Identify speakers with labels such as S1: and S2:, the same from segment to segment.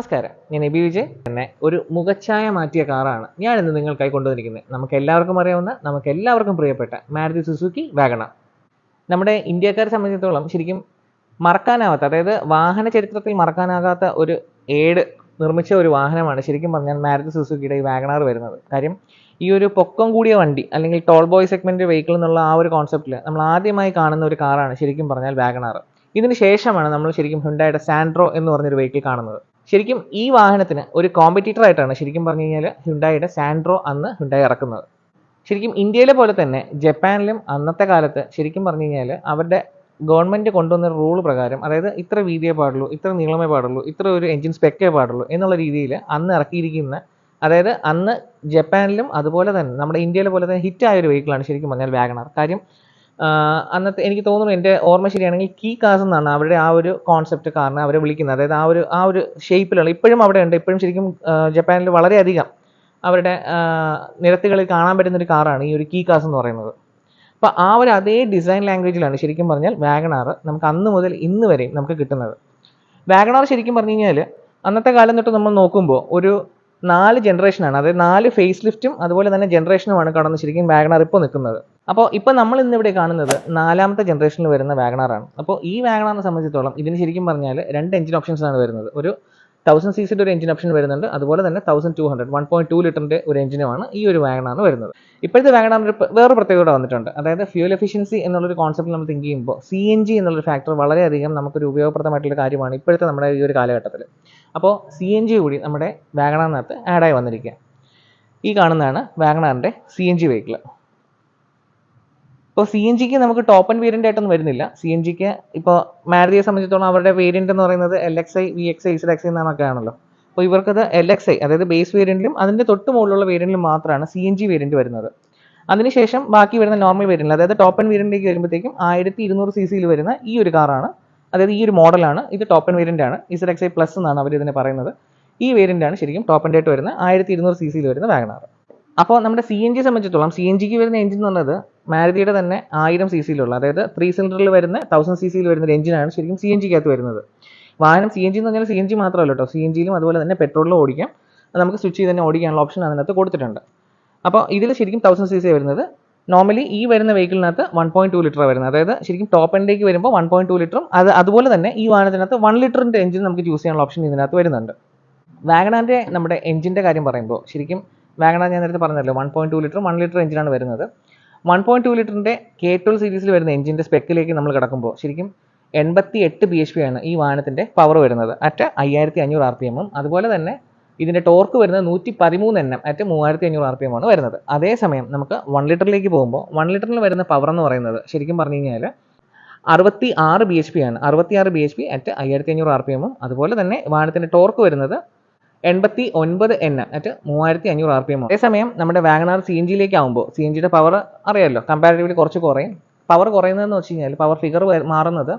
S1: നമസ്കാരം, ഞാൻ എബി വിജയ്. തന്നെ ഒരു മുഖച്ഛായ മാറ്റിയ കാറാണ് ഞാൻ ഇന്ന് നിങ്ങൾക്കായി കൊണ്ടുവന്നിരിക്കുന്നത്. നമുക്ക് എല്ലാവർക്കും അറിയാവുന്ന, നമുക്ക് എല്ലാവർക്കും പ്രിയപ്പെട്ട മാരുതി സുസുക്കി വാഗണർ. നമ്മുടെ ഇന്ത്യക്കാരെ സംബന്ധിച്ചിടത്തോളം ശരിക്കും മറക്കാനാവാത്ത, അതായത് വാഹന ചരിത്രത്തിൽ മറക്കാനാകാത്ത ഒരു ഏട് നിർമ്മിച്ച ഒരു വാഹനമാണ് ശരിക്കും പറഞ്ഞാൽ മാരുതി സുസുക്കിയുടെ ഈ വാഗണർ വരുന്നത്. കാര്യം ഈ ഒരു പൊക്കം കൂടിയ വണ്ടി അല്ലെങ്കിൽ ടോൾ ബോയ് സെഗ്മെന്റ് വെഹിക്കിൾ എന്നുള്ള ആ ഒരു കോൺസെപ്റ്റിൽ നമ്മൾ ആദ്യമായി കാണുന്ന ഒരു കാറാണ് ശരിക്കും പറഞ്ഞാൽ വാഗണർ. ഇതിന് ശേഷമാണ് നമ്മൾ ശരിക്കും ഹ്യുണ്ടായുടെ സാൻഡ്രോ എന്ന് പറഞ്ഞൊരു വെഹിക്കിൾ കാണുന്നത്. ശരിക്കും ഈ വാഹനത്തിന് ഒരു കോമ്പറ്റീറ്റർ ആയിട്ടാണ് ശരിക്കും പറഞ്ഞു കഴിഞ്ഞാൽ ഹ്യുണ്ടായുടെ സാൻഡ്രോ അന്ന് ഹ്യുണ്ടായി ഇറക്കുന്നത്. ശരിക്കും ഇന്ത്യയിലെ പോലെ തന്നെ ജപ്പാനിലും അന്നത്തെ കാലത്ത് ശരിക്കും പറഞ്ഞു കഴിഞ്ഞാൽ അവരുടെ ഗവൺമെൻറ് കൊണ്ടുവന്ന റൂൾ പ്രകാരം, അതായത് ഇത്ര വീതിയേ പാടുള്ളൂ, ഇത്ര നീളമേ പാടുള്ളൂ, ഇത്ര ഒരു എഞ്ചിൻ സ്പെക്കേ പാടുള്ളൂ എന്നുള്ള രീതിയിൽ അന്ന് ഇറക്കിയിരിക്കുന്ന, അതായത് അന്ന് ജപ്പാനിലും അതുപോലെ തന്നെ നമ്മുടെ ഇന്ത്യയിലെ പോലെ തന്നെ ഹിറ്റായ ഒരു വെഹിക്കിളാണ് ശരിക്കും പറഞ്ഞാൽ വാഗണർ. കാര്യം അന്നത്തെ എനിക്ക് തോന്നുന്നു, എൻ്റെ ഓർമ്മ ശരിയാണെങ്കിൽ കീ കാസ് എന്നാണ് അവരുടെ ആ ഒരു കോൺസെപ്റ്റ് കാറിനെ അവരെ വിളിക്കുന്നത്. അതായത് ആ ഒരു ഷേപ്പിലുള്ള, ഇപ്പോഴും അവിടെ ഉണ്ട്, ഇപ്പോഴും ശരിക്കും ജപ്പാനിൽ വളരെയധികം അവരുടെ നിരത്തുകളിൽ കാണാൻ പറ്റുന്ന ഒരു കാറാണ് ഈ ഒരു കീ കാസ് എന്ന് പറയുന്നത്. അപ്പോൾ ആ ഒരു അതേ ഡിസൈൻ ലാംഗ്വേജിലാണ് ശരിക്കും പറഞ്ഞാൽ വാഗണർ നമുക്ക് അന്ന് മുതൽ ഇന്ന് വരെയും നമുക്ക് കിട്ടുന്നത്. വാഗണർ ശരിക്കും പറഞ്ഞു കഴിഞ്ഞാൽ അന്നത്തെ കാലം തൊട്ട് നമ്മൾ നോക്കുമ്പോൾ ഒരു 4 ജനറേഷനാണ്, അതായത് 4 ഫേസ് ലിഫ്റ്റും അതുപോലെ തന്നെ ജനറേഷനുമാണ് കടന്ന് ശരിക്കും വാഗണർ ഇപ്പോൾ നിൽക്കുന്നത്. അപ്പോൾ ഇപ്പോൾ നമ്മൾ ഇന്നിവിടെ കാണുന്നത് 4ാമത്തെ ജനറേഷനിൽ വരുന്ന വാഗണറാണ്. അപ്പോൾ ഈ വാഗണറിനെ സംബന്ധിച്ചിടത്തോളം ഇതിന് ശരിക്കും പറഞ്ഞാൽ 2 എഞ്ചിൻ ഓപ്ഷൻസ് ആണ് വരുന്നത്. ഒരു 1000 cc ഒരു എഞ്ചിൻ ഓപ്ഷൻ വരുന്നുണ്ട്, അതുപോലെ തന്നെ 1200 1.2 ലിറ്ററിൻ്റെ ഒരു എഞ്ചിനുമാണ് ഈ ഒരു വാഗണറിന് വരുന്നത്. ഇപ്പോഴത്തെ വാഗണറിന് വേറെ പ്രത്യേകത വന്നിട്ടുണ്ട്. അതായത് ഫ്യൂൽ എഫിഷ്യൻസി എന്നുള്ളൊരു കോൺസെപ്റ്റ് നമ്മൾ തിങ്ക് ചെയ്യുമ്പോൾ CNG എന്നുള്ളൊരു ഫാക്ടർ വളരെയധികം നമുക്കൊരു ഉപയോഗപ്രദമായിട്ടുള്ള കാര്യമാണ് ഇപ്പോഴത്തെ നമ്മുടെ ഈ ഒരു കാലഘട്ടത്തിൽ. അപ്പോൾ CNG കൂടി നമ്മുടെ വാഗണറിനകത്ത് ആഡായി വന്നിരിക്കുക. ഈ കാണുന്നതാണ് വാഗണറിൻ്റെ CNG വെഹിക്കിൾ. ഇപ്പോൾ CNGക്ക് നമുക്ക് ടോപ്പ് ആൻഡ് വേരിയൻ്റ് ആയിട്ടൊന്നും വരുന്നില്ല. CNGക്ക് ഇപ്പോൾ മാരുതിയെ സംബന്ധിച്ചിടത്തോളം അവരുടെ വേരിയൻ്റ് എന്ന് പറയുന്നത് LXi, VXi, ZXi എന്നൊക്കെ ആണല്ലോ. അപ്പോൾ ഇവർക്കത് LXi, അതായത് ബേസ് വേരിയൻറ്റിലും അതിൻ്റെ തൊട്ട് മുകളിലുള്ള വേരിയൻറ്റിലും മാത്രമാണ് CNG വേരിയൻറ്റ് വരുന്നത്. അതിനുശേഷം ബാക്കി വരുന്ന നോർമൽ വേരിയൻറ്റ്, അതായത് ടോപ്പ് ആൻഡ് വേരിയൻറ്റിലേക്ക് വരുമ്പോഴത്തേക്കും 1200 cc വരുന്ന ഈ ഒരു കാറാണ്, അതായത് ഈ ഒരു മോഡലാണ്. ഇത് ടോപ്പ് ആൻഡ് വേരിയൻ്റ് ആണ്. ZXi പ്ലസ് എന്നാണ് അവർ ഇതിനെ പറയുന്നത്. ഈ വേരിയൻ്റ് ആണ് ശരിക്കും ടോപ്പ് ആൻഡ് ആയിട്ട് വരുന്ന 1200 cc വരുന്ന വാഗണർ. അപ്പോൾ നമ്മുടെ CNG സംബന്ധിച്ചിടത്തോളം CNGക്ക് വരുന്ന എഞ്ചിൻ എന്ന് പറയുന്നത് മാരുതിയുടെ തന്നെ 1000 cc അതായത് 3 സിലിണ്ടറിൽ വരുന്ന 1000 cc വരുന്ന ഒരു എഞ്ചിനാണ് ശരിക്കും CNGക്കകത്ത് വരുന്നത്. വാഹനം CNG എന്ന് പറഞ്ഞാൽ CNG മാത്രമല്ല കേട്ടോ, CNGയിലും അതുപോലെ തന്നെ പെട്രോളിലും ഓടിക്കാം. നമുക്ക് സ്വിച്ച് ചെയ്ത് തന്നെ ഓടിക്കാനുള്ള ഓപ്ഷൻ അതിനകത്ത് കൊടുത്തിട്ടുണ്ട്. അപ്പോൾ ഇതിൽ ശരിക്കും 1000 cc വരുന്നത്. നോർമലി ഈ വരുന്ന വെഹിക്കിളിനകത്ത് 1.2 ലിറ്റർ വരുന്നത്, അതായത് ശരിക്കും ടോപ്പ് എൻഡിലേക്ക് വരുമ്പോൾ 1.2 ലിറ്ററും അതുപോലെ തന്നെ ഈ വാഹനത്തിനകത്ത് 1 ലിറ്ററിൻ്റെ എഞ്ചിൻ നമുക്ക് ചൂസ് ചെയ്യാനുള്ള ഓപ്ഷൻ ഇതിനകത്ത് വരുന്നുണ്ട്. വാഗണറിൻ്റെ നമ്മുടെ എഞ്ചിൻ്റെ കാര്യം പറയുമ്പോൾ ശരിക്കും വാഗണർ ഞാൻ നേരത്തെ പറഞ്ഞല്ലോ 1.2 ലിറ്റർ 1 ലിറ്റർ എഞ്ചിനാണ് വരുന്നത്. 1.2 ലിറ്ററിൻ്റെ K12 സീരീസിൽ വരുന്ന എഞ്ചിൻ്റെ സ്പെക്കിലേക്ക് നമ്മൾ കിടക്കുമ്പോൾ ശരിക്കും 88 bhp ആണ് ഈ വാഹനത്തിൻ്റെ പവർ വരുന്നത് അറ്റ് 5500 RPM. അതുപോലെ തന്നെ ഇതിൻ്റെ ടോർക്ക് വരുന്നത് 113 Nm അറ്റ് 3500 RPM ആണ് വരുന്നത്. അതേസമയം നമുക്ക് 1 ലിറ്ററിലേക്ക് പോകുമ്പോൾ 1 ലിറ്ററിൽ വരുന്ന പവർ എന്ന് പറയുന്നത് ശരിക്കും പറഞ്ഞു കഴിഞ്ഞാൽ 66 bhp ആണ്. 66 bhp അറ്റ് 5500 RPM. അതുപോലെ തന്നെ വാഹനത്തിൻ്റെ ടോർക്ക് വരുന്നത് 89 Nm അറ്റ് 3500 RPM. അതേസമയം നമ്മുടെ വാഗണർ CNGയിലേക്ക് ആകുമ്പോൾ CNGയുടെ പവർ അറിയാമല്ലോ, കമ്പാരിറ്റീവ്ലി കുറച്ച് കുറയും. പവർ കുറയുന്നതെന്ന് വെച്ച് കഴിഞ്ഞാൽ പവർ ഫിഗർ മാറുന്നത്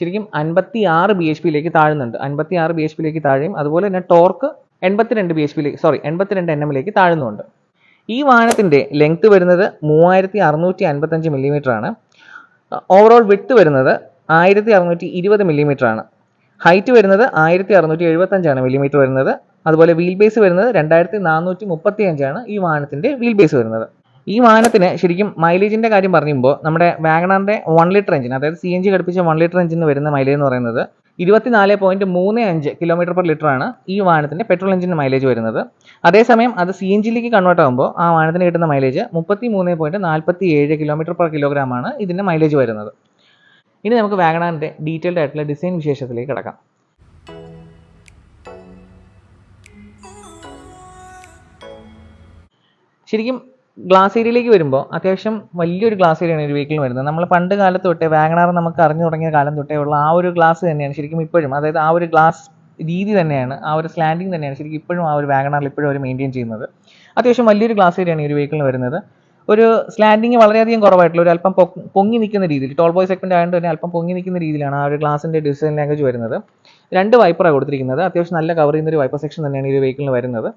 S1: ശരിക്കും 56 bhpയിലേക്ക് താഴുന്നുണ്ട്. 56 bhpയിലേക്ക് താഴെയും അതുപോലെ തന്നെ ടോർക്ക് 82 Nmലേക്ക് താഴുന്നുണ്ട്. ഈ വാഹനത്തിൻ്റെ ലെങ്ത് വരുന്നത് 3655 mm ആണ്. ഓവറോൾ വിഡ്ത്ത് വരുന്നത് 1620 mm ആണ്. ഹൈറ്റ് വരുന്നത് 1675 mm വരുന്നത്. അതുപോലെ വീൽ ബേസ് വരുന്നത് 2435 ഈ വാഹനത്തിൻ്റെ വീൽ ബേസ് വരുന്നത്. ഈ വാഹനത്തിന് ശരിക്കും മൈലേജിൻ്റെ കാര്യം പറയുമ്പോൾ നമ്മുടെ വാഗണറിൻ്റെ 1 ലിറ്റർ എഞ്ചിൻ, അതായത് CNG ഘടിപ്പിച്ച 1 ലിറ്റർ എഞ്ചിന് വരുന്ന മൈലേജ് എന്ന് പറയുന്നത് 24.35 km/ലിറ്റർ ആണ് ഈ വാഹനത്തിൻ്റെ പെട്രോൾ എഞ്ചിൻ്റെ മൈലേജ് വരുന്നത്. അതേസമയം അത് CNGയിലേക്ക് കൺവേർട്ട് ആകുമ്പോൾ ആ വാഹനത്തിന് കിട്ടുന്ന മൈലേജ് 33.47 km/kg ആണ് ഇതിൻ്റെ മൈലേജ് വരുന്നത്. ഇനി നമുക്ക് വാഗണറിൻ്റെ ഡീറ്റെയിൽഡ് ആയിട്ടുള്ള ഡിസൈൻ വിശേഷത്തിലേക്ക് കിടക്കാം. ശരിക്കും ഗ്ലാസ് ഏരിയയിലേക്ക് വരുമ്പോൾ അത്യാവശ്യം വലിയൊരു ഗ്ലാസ് ഏരിയയാണ് ഒരു വെഹിക്കിളിന് വരുന്നത്. നമ്മൾ പണ്ട് കാലത്ത് തൊട്ടേ വാഗണർ നമുക്ക് അറിഞ്ഞു തുടങ്ങിയ കാലം തൊട്ടേ ഉള്ള ആ ഒരു ഗ്ലാസ് തന്നെയാണ് ശരിക്കും ഇപ്പോഴും, അതായത് ആ ഒരു ഗ്ലാസ് രീതി തന്നെയാണ്, ആ ഒരു സ്ലാൻഡിങ് തന്നെയാണ് ശരിക്കും ഇപ്പോഴും ആ ഒരു വാഗണറിൽ ഇപ്പോഴും അവർ മെയിൻറ്റെയിൻ ചെയ്യുന്നത്. അത്യാവശ്യം വലിയൊരു ഗ്ലാസ് ഏരിയയാണ് ഈ ഒരു വെഹിക്കിളിന് വരുന്നത്. ഒരു സ്ലാൻഡിങ് വളരെയധികം കുറവായിട്ടുള്ള ഒരു അല്പം പൊങ്ങി നിൽക്കുന്ന രീതിയിൽ, ടോൾ ബോയ് സെഗ്മെന്റ് ആയതുകൊണ്ട് തന്നെ അല്പം പൊങ്ങി നിൽക്കുന്ന രീതിയിലാണ് ആ ഒരു ഗ്ലാസിൻ്റെ ഡിസൈൻ ലാംഗ്വേജ് വരുന്നത്. 2 വൈപ്പറാണ് കൊടുത്തിരിക്കുന്നത്. അത്യാവശ്യം നല്ല കവർ ചെയ്യുന്ന ഒരു വൈപ്പർ സെക്ഷൻ തന്നെയാണ് ഈ ഒരു വെഹിക്കിളിന് വരുന്നത്.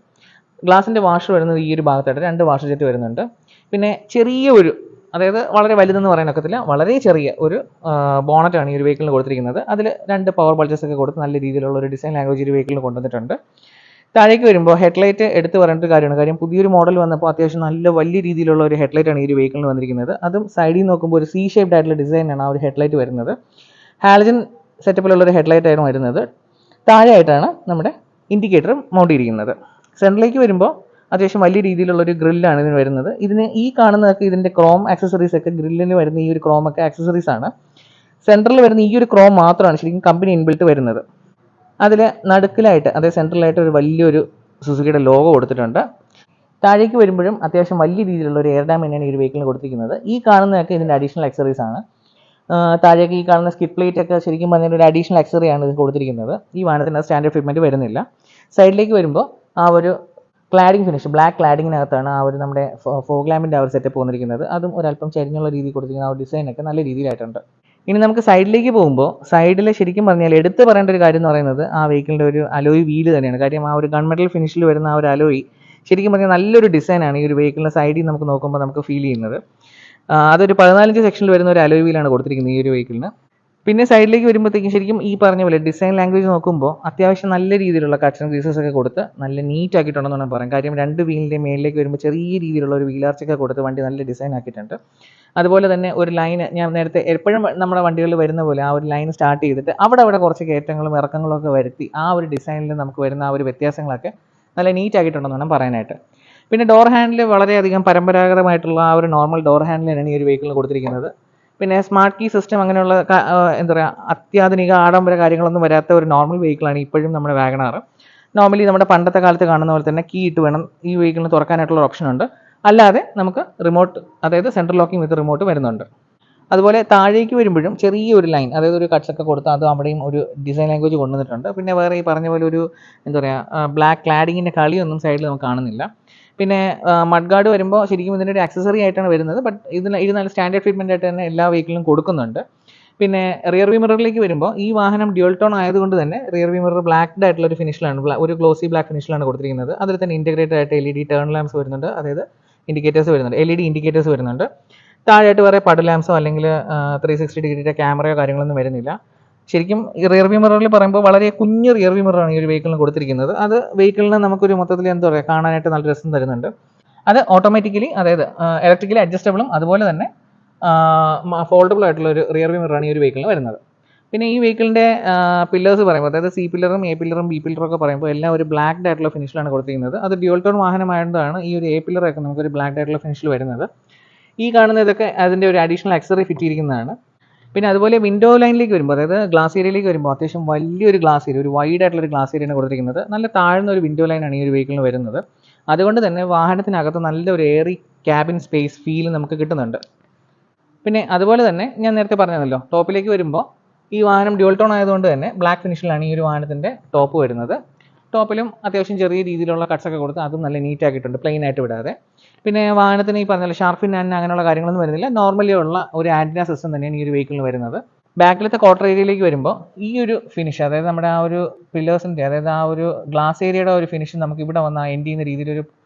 S1: ഗ്ലാസിൻ്റെ വാഷർ വരുന്നത് ഈ ഒരു ഭാഗത്തായിട്ട് 2 വാഷർ ജെറ്റ് വരുന്നുണ്ട്. പിന്നെ ചെറിയ ഒരു അതായത് വളരെ വലുതെന്ന് പറയാൻ ഒക്കത്തില്ല, വളരെ ചെറിയ ഒരു ബോണറ്റാണ് ഈ ഒരു വെഹിക്കിളിന് കൊടുത്തിരിക്കുന്നത്. അതിൽ 2 പവർ ബൾജസ് ഒക്കെ കൊടുത്ത് നല്ല രീതിയിലുള്ള ഒരു ഡിസൈൻ ലാംഗ്വേജ് ഒരു വെഹിക്കിളിന് കൊണ്ടുവന്നിട്ടുണ്ട്. താഴേക്ക് വരുമ്പോൾ ഹെഡ്ലൈറ്റ് എടുത്ത് പറയേണ്ട ഒരു കാര്യമാണ്. കാര്യം പുതിയൊരു മോഡൽ വന്നപ്പോൾ അത്യാവശ്യം നല്ല വലിയ രീതിയിലുള്ള ഒരു ഹെഡ്ലൈറ്റാണ് ഈ ഒരു വെഹിക്കിളിന് വന്നിരിക്കുന്നത്. അതും സൈഡിൽ നോക്കുമ്പോൾ ഒരു ഷേപ്ഡ് ആയിട്ടുള്ള ഡിസൈനാണ് ആ ഒരു ഹെഡ്ലൈറ്റ് വരുന്നത്. ഹാലജൻ സെറ്റപ്പിലുള്ള ഒരു ഹെഡ്ലൈറ്റ് ആയിരുന്നു വരുന്നത്. താഴെയായിട്ടാണ് നമ്മുടെ ഇൻഡിക്കേറ്റർ മൗണ്ട് ചെയ്തിരിക്കുന്നത്. സെൻറ്ററിലേക്ക് വരുമ്പോൾ അത്യാവശ്യം വലിയ രീതിയിലുള്ള ഒരു ഗ്രില്ലാണ് ഇതിന് വരുന്നത്. ഇതിന് ഈ കാണുന്നതൊക്കെ ഇതിൻ്റെ ക്രോം ആക്സസറീസ് ഒക്കെ, ഗ്രില്ലിന് വരുന്ന ഈ ഒരു ക്രോം ഒക്കെ ആക്സസറീസ് ആണ്. സെൻറ്ററിൽ വരുന്ന ഈ ഒരു ക്രോം മാത്രമാണ് ശരിക്കും കമ്പനി ഇൻബിൽട്ട് വരുന്നത്. അതിൽ നടുക്കിലായിട്ട്, അതായത് സെൻട്രലായിട്ട് ഒരു വലിയൊരു സുസുക്കിയുടെ ലോഗോ കൊടുത്തിട്ടുണ്ട്. താഴേക്ക് വരുമ്പോഴും അത്യാവശ്യം വലിയ രീതിയിലുള്ള ഒരു എയർ ഡാം തന്നെയാണ് ഈ ഒരു വെഹിക്കിളിന് കൊടുത്തിരിക്കുന്നത്. ഈ കാണുന്നതൊക്കെ ഇതിൻ്റെ അഡീഷണൽ ആക്സറീസ് ആണ്. താഴേക്ക് ഈ കാണുന്ന സ്കിഡ് പ്ലേറ്റ് ഒക്കെ ശരിക്കും പറഞ്ഞാൽ ഒരു അഡീഷണൽ ആക്സറിയാണ് ഇത് കൊടുത്തിരിക്കുന്നത്. ഈ വാഹനത്തിന് സ്റ്റാൻഡേർഡ് ഫിറ്റ്മെൻറ്റ് വരുന്നില്ല. സൈഡിലേക്ക് വരുമ്പോൾ ആ ഒരു ക്ലാഡിംഗ് ഫിനിഷ്, ബ്ലാക്ക് ക്ലാഡിങ്ങിനകത്താണ് ആ ഒരു നമ്മുടെ ഫോഗ് ലാമ്പിൻ്റെ ആ ഒരു സെറ്റപ്പ് വന്നിരിക്കുന്നത്. അതും ഒരല്പം ചരിഞ്ഞുള്ള രീതിയിൽ കൊടുത്തിരിക്കുന്ന ആ ഒരു ഡിസൈനൊക്കെ നല്ല രീതിയിലായിട്ടുണ്ട്. ഇനി നമുക്ക് സൈഡിലേക്ക് പോകുമ്പോൾ സൈഡിൽ ശരിക്കും പറഞ്ഞാൽ എടുത്ത് പറയേണ്ട ഒരു കാര്യം എന്ന് പറയുന്നത് ആ വെഹിക്കിളിൻ്റെ ഒരു അലോയ് വീല് തന്നെയാണ്. കാര്യം ആ ഒരു ഗൺമെറ്റൽ ഫിനിഷിൽ വരുന്ന ആ ഒരു അലോയ് ശരിക്കും പറഞ്ഞാൽ നല്ലൊരു ഡിസൈനാണ് ഈ ഒരു വെഹിക്കിളിൻ്റെ സൈഡിൽ നമുക്ക് നോക്കുമ്പോൾ നമുക്ക് ഫീൽ ചെയ്യുന്നത്. അതൊരു 14 ഇഞ്ച് സെക്ഷനിൽ വരുന്ന ഒരു അലോയ് വീലാണ് കൊടുത്തിരിക്കുന്നത് ഈ ഒരു വെഹിക്കിളിന്. പിന്നെ സൈഡിലേക്ക് വരുമ്പോഴത്തേക്കും ശരിക്കും ഈ പറഞ്ഞ പോലെ ഡിസൈൻ ലാംഗ്വേജ് നോക്കുമ്പോൾ അത്യാവശ്യം നല്ല രീതിയിലുള്ള കട്ട്സ് ആൻഡ് ഗ്രീസസ് ഒക്കെ കൊടുത്ത് നല്ല നീറ്റ് ആക്കിയിട്ടുണ്ടെന്ന് വേണം പറയാം. കാര്യം 2 വീലിൻ്റെ മേലിലേക്ക് വരുമ്പോൾ ചെറിയ രീതിയിലുള്ള ഒരു വീലാർച്ചൊക്കെ കൊടുത്ത് വണ്ടി നല്ല ഡിസൈൻ ആക്കിയിട്ടുണ്ട്. അതുപോലെ തന്നെ ഒരു ലൈൻ, ഞാൻ നേരത്തെ എപ്പോഴും നമ്മുടെ വണ്ടികളിൽ വരുന്ന പോലെ ആ ഒരു ലൈൻ സ്റ്റാർട്ട് ചെയ്തിട്ട് അവിടെ കുറച്ച് കയറ്റങ്ങളും ഇറക്കങ്ങളും ഒക്കെ വരുത്തി ആ ഒരു ഡിസൈനിൽ നമുക്ക് വരുന്ന ആ ഒരു വ്യത്യാസങ്ങളൊക്കെ നല്ല നീറ്റ് ആക്കിയിട്ടുണ്ടെന്ന് വേണം പറയാനായിട്ട്. പിന്നെ ഡോർ ഹാൻഡിൽ വളരെയധികം പരമ്പരാഗതമായിട്ടുള്ള ആ ഒരു നോർമൽ ഡോർ ഹാൻഡിൽ തന്നെയാണ് ഈ ഒരു വെഹിക്കിളിൽ കൊടുത്തിരിക്കുന്നത്. പിന്നെ സ്മാർട്ട് കീ സിസ്റ്റം അങ്ങനെയുള്ള എന്താ പറയുക അത്യാധുനിക ആഡംബര കാര്യങ്ങളൊന്നും വരാത്ത ഒരു നോർമൽ വെഹിക്കിളാണ് ഇപ്പോഴും നമ്മുടെ വാഗണാർ. നോർമലി നമ്മുടെ പണ്ടത്തെ കാലത്ത് കാണുന്ന പോലെ തന്നെ കീ ഇട്ട് വേണം ഈ വെഹിക്കിളിന് തുറക്കാനായിട്ടുള്ള ഓപ്ഷൻ ഉണ്ട്. അല്ലാതെ നമുക്ക് റിമോട്ട്, അതായത് സെൻട്രൽ ലോക്കിംഗ് വിത്ത് റിമോട്ട് വരുന്നുണ്ട്. അതുപോലെ താഴേക്ക് വരുമ്പോഴും ചെറിയൊരു ലൈൻ, അതായത് ഒരു കട്ട്സ് ഒക്കെ കൊടുത്ത് അത് അവിടെയും ഒരു ഡിസൈൻ ലാംഗ്വേജ് കൊണ്ടുവന്നിട്ടുണ്ട്. പിന്നെ വേറെ ഈ പറഞ്ഞ പോലെ ഒരു എന്താ പറയുക ബ്ലാക്ക് ക്ലാഡിങ്ങിൻ്റെ കളിയൊന്നും സൈഡിൽ നമുക്ക് കാണുന്നില്ല. പിന്നെ മഡ് ഗാർഡ് വരുമ്പോൾ ശരിക്കും ഇതിൻ്റെ ഒരു ആക്സസറി ആയിട്ടാണ് വരുന്നത്. ബട്ട് ഇത് നല്ല സ്റ്റാൻഡേർഡ് ട്രീറ്റ്മെൻ്റ് ആയിട്ട് തന്നെ എല്ലാ വെഹിക്കിളിലും കൊടുക്കുന്നുണ്ട്. പിന്നെ റിയർ വ്യൂ മിററിലേക്ക് വരുമ്പോൾ ഈ വാഹനം ഡ്യുവൽ ടോൺ ആയതുകൊണ്ട് തന്നെ റിയർ വ്യൂ മിറർ ബ്ലാക്ക്ഡ് ആയിട്ടുള്ള ഒരു ഫിനിഷിലാണ്, ഒരു ഗ്ലോസി ബ്ലാക്ക് ഫിനിഷിലാണ് കൊടുത്തിരിക്കുന്നത്. അതിൽ തന്നെ ഇൻറ്റഗ്രേറ്റഡ് ആയിട്ട് LED ടേൺ ലാംപ്സ് വരുന്നുണ്ട്, അതായത് ഇൻഡിക്കേറ്റേഴ്സ് വരുന്നുണ്ട്, LED ഇൻഡിക്കേറ്റേഴ്സ് വരുന്നുണ്ട്. താഴെയായിട്ട് വേറെ പഡ് ലാംപ്സോ അല്ലെങ്കിൽ 360 ഡിഗ്രിയുടെ ക്യാമറയോ കാര്യങ്ങളൊന്നും വരുന്നില്ല. ശരിക്കും ഈ റിയർ വ്യൂ മിററിൽ പറയുമ്പോൾ വളരെ കുഞ്ഞ് റിയർ വ്യൂ മിററാണ് ഈ ഒരു വെഹിക്കിളിന് കൊടുത്തിരിക്കുന്നത്. അത് വെഹിക്കിളിന് നമുക്കൊരു മൊത്തത്തിൽ എന്താ പറയുക കാണാനായിട്ട് നല്ല രസം തരുന്നുണ്ട്. അത് ഓട്ടോമാറ്റിക്കലി, അതായത് ഇലക്ട്രിക്കലി അഡ്ജസ്റ്റബിളും അതുപോലെ തന്നെ ഫോൾഡബിൾ ആയിട്ടുള്ള ഒരു റിയർ വ്യൂ മിററാണ് ഈ ഒരു വെഹിക്കിളിന് വരുന്നത്. പിന്നെ ഈ വെഹിക്കിളിൻ്റെ പില്ലേഴ്സ് പറയുമ്പോൾ, അതായത് C പില്ലറും A പില്ലറും B പില്ലറും ഒക്കെ പറയുമ്പോൾ എല്ലാം ഒരു ബ്ലാക്ക്ഡ് ആയിട്ടുള്ള ഫിനിഷിലാണ് കൊടുത്തിരിക്കുന്നത്. അത് ഡ്യുവൽ ടോൺ വാഹനമായതുകൊണ്ടാണ് ഈ ഒരു A പില്ലറൊക്കെ നമുക്കൊരു ബ്ലാക്ക്ഡ് ആയിട്ടുള്ള ഫിനിഷിൽ വരുന്നത്. ഈ കാണുന്നതൊക്കെ അതിൻ്റെ ഒരു അഡീഷണൽ ആക്സറി ഫിറ്റ് ചെയ്തിരിക്കുന്നതാണ്. പിന്നെ അതുപോലെ വിൻഡോ ലൈനിലേക്ക് വരുമ്പോൾ, അതായത് ഗ്ലാസ് ഏരിയയിലേക്ക് വരുമ്പോൾ അത്യാവശ്യം വലിയൊരു ഗ്ലാസ് ഏരിയ, ഒരു വൈഡ് ആയിട്ടുള്ള ഒരു ഗ്ലാസ് ഏരിയയാണ് കൊടുത്തിരിക്കുന്നത്. നല്ല താഴ്ന്ന ഒരു വിൻഡോ ലൈനാണ് ഈ ഒരു വെഹിക്കിളിന് വരുന്നത്. അതുകൊണ്ട് തന്നെ വാഹനത്തിനകത്ത് നല്ലൊരു എയറി ക്യാബിൻ സ്പേസ് ഫീൽ നമുക്ക് കിട്ടുന്നുണ്ട്. പിന്നെ അതുപോലെ തന്നെ ഞാൻ നേരത്തെ പറഞ്ഞതല്ലോ, ടോപ്പിലേക്ക് വരുമ്പോൾ ഈ വാഹനം ഡ്യുവൽ ടോൺ ആയതുകൊണ്ട് തന്നെ ബ്ലാക്ക് ഫിനിഷിലാണ് ഈ ഒരു വാഹനത്തിൻ്റെ ടോപ്പ് വരുന്നത്. ടോപ്പിലും അത്യാവശ്യം ചെറിയ രീതിയിലുള്ള കട്ട്സൊക്കെ കൊടുത്ത് അതും നല്ല നീറ്റ് ആക്കിയിട്ടുണ്ട്, പ്ലെയിൻ ആയിട്ട് വിടാതെ. പിന്നെ വാഹനത്തിന് ഈ പറഞ്ഞ ഷാർഫിൻ ആൻഡ് അങ്ങനെയുള്ള കാര്യങ്ങളൊന്നും വരുന്നില്ല, നോർമലി ഉള്ള ഒരു ആൻറ്റിന സിസ്റ്റം തന്നെയാണ് ഈ ഒരു വെഹിക്കിളിന് വരുന്നത്. ബാക്കിലത്തെ ക്വാർട്ടർ ഏരിയയിലേക്ക് വരുമ്പോൾ ഈ ഒരു ഫിനിഷ്, അതായത് നമ്മുടെ ആ ഒരു പില്ലേഴ്സിൻ്റെ, അതായത് ആ ഒരു ഗ്ലാസ് ഏരിയയുടെ ഒരു ഫിനിഷ് നമുക്ക് ഇവിടെ വന്ന് എൻഡ് ചെയ്യുന്ന രീതിയിൽ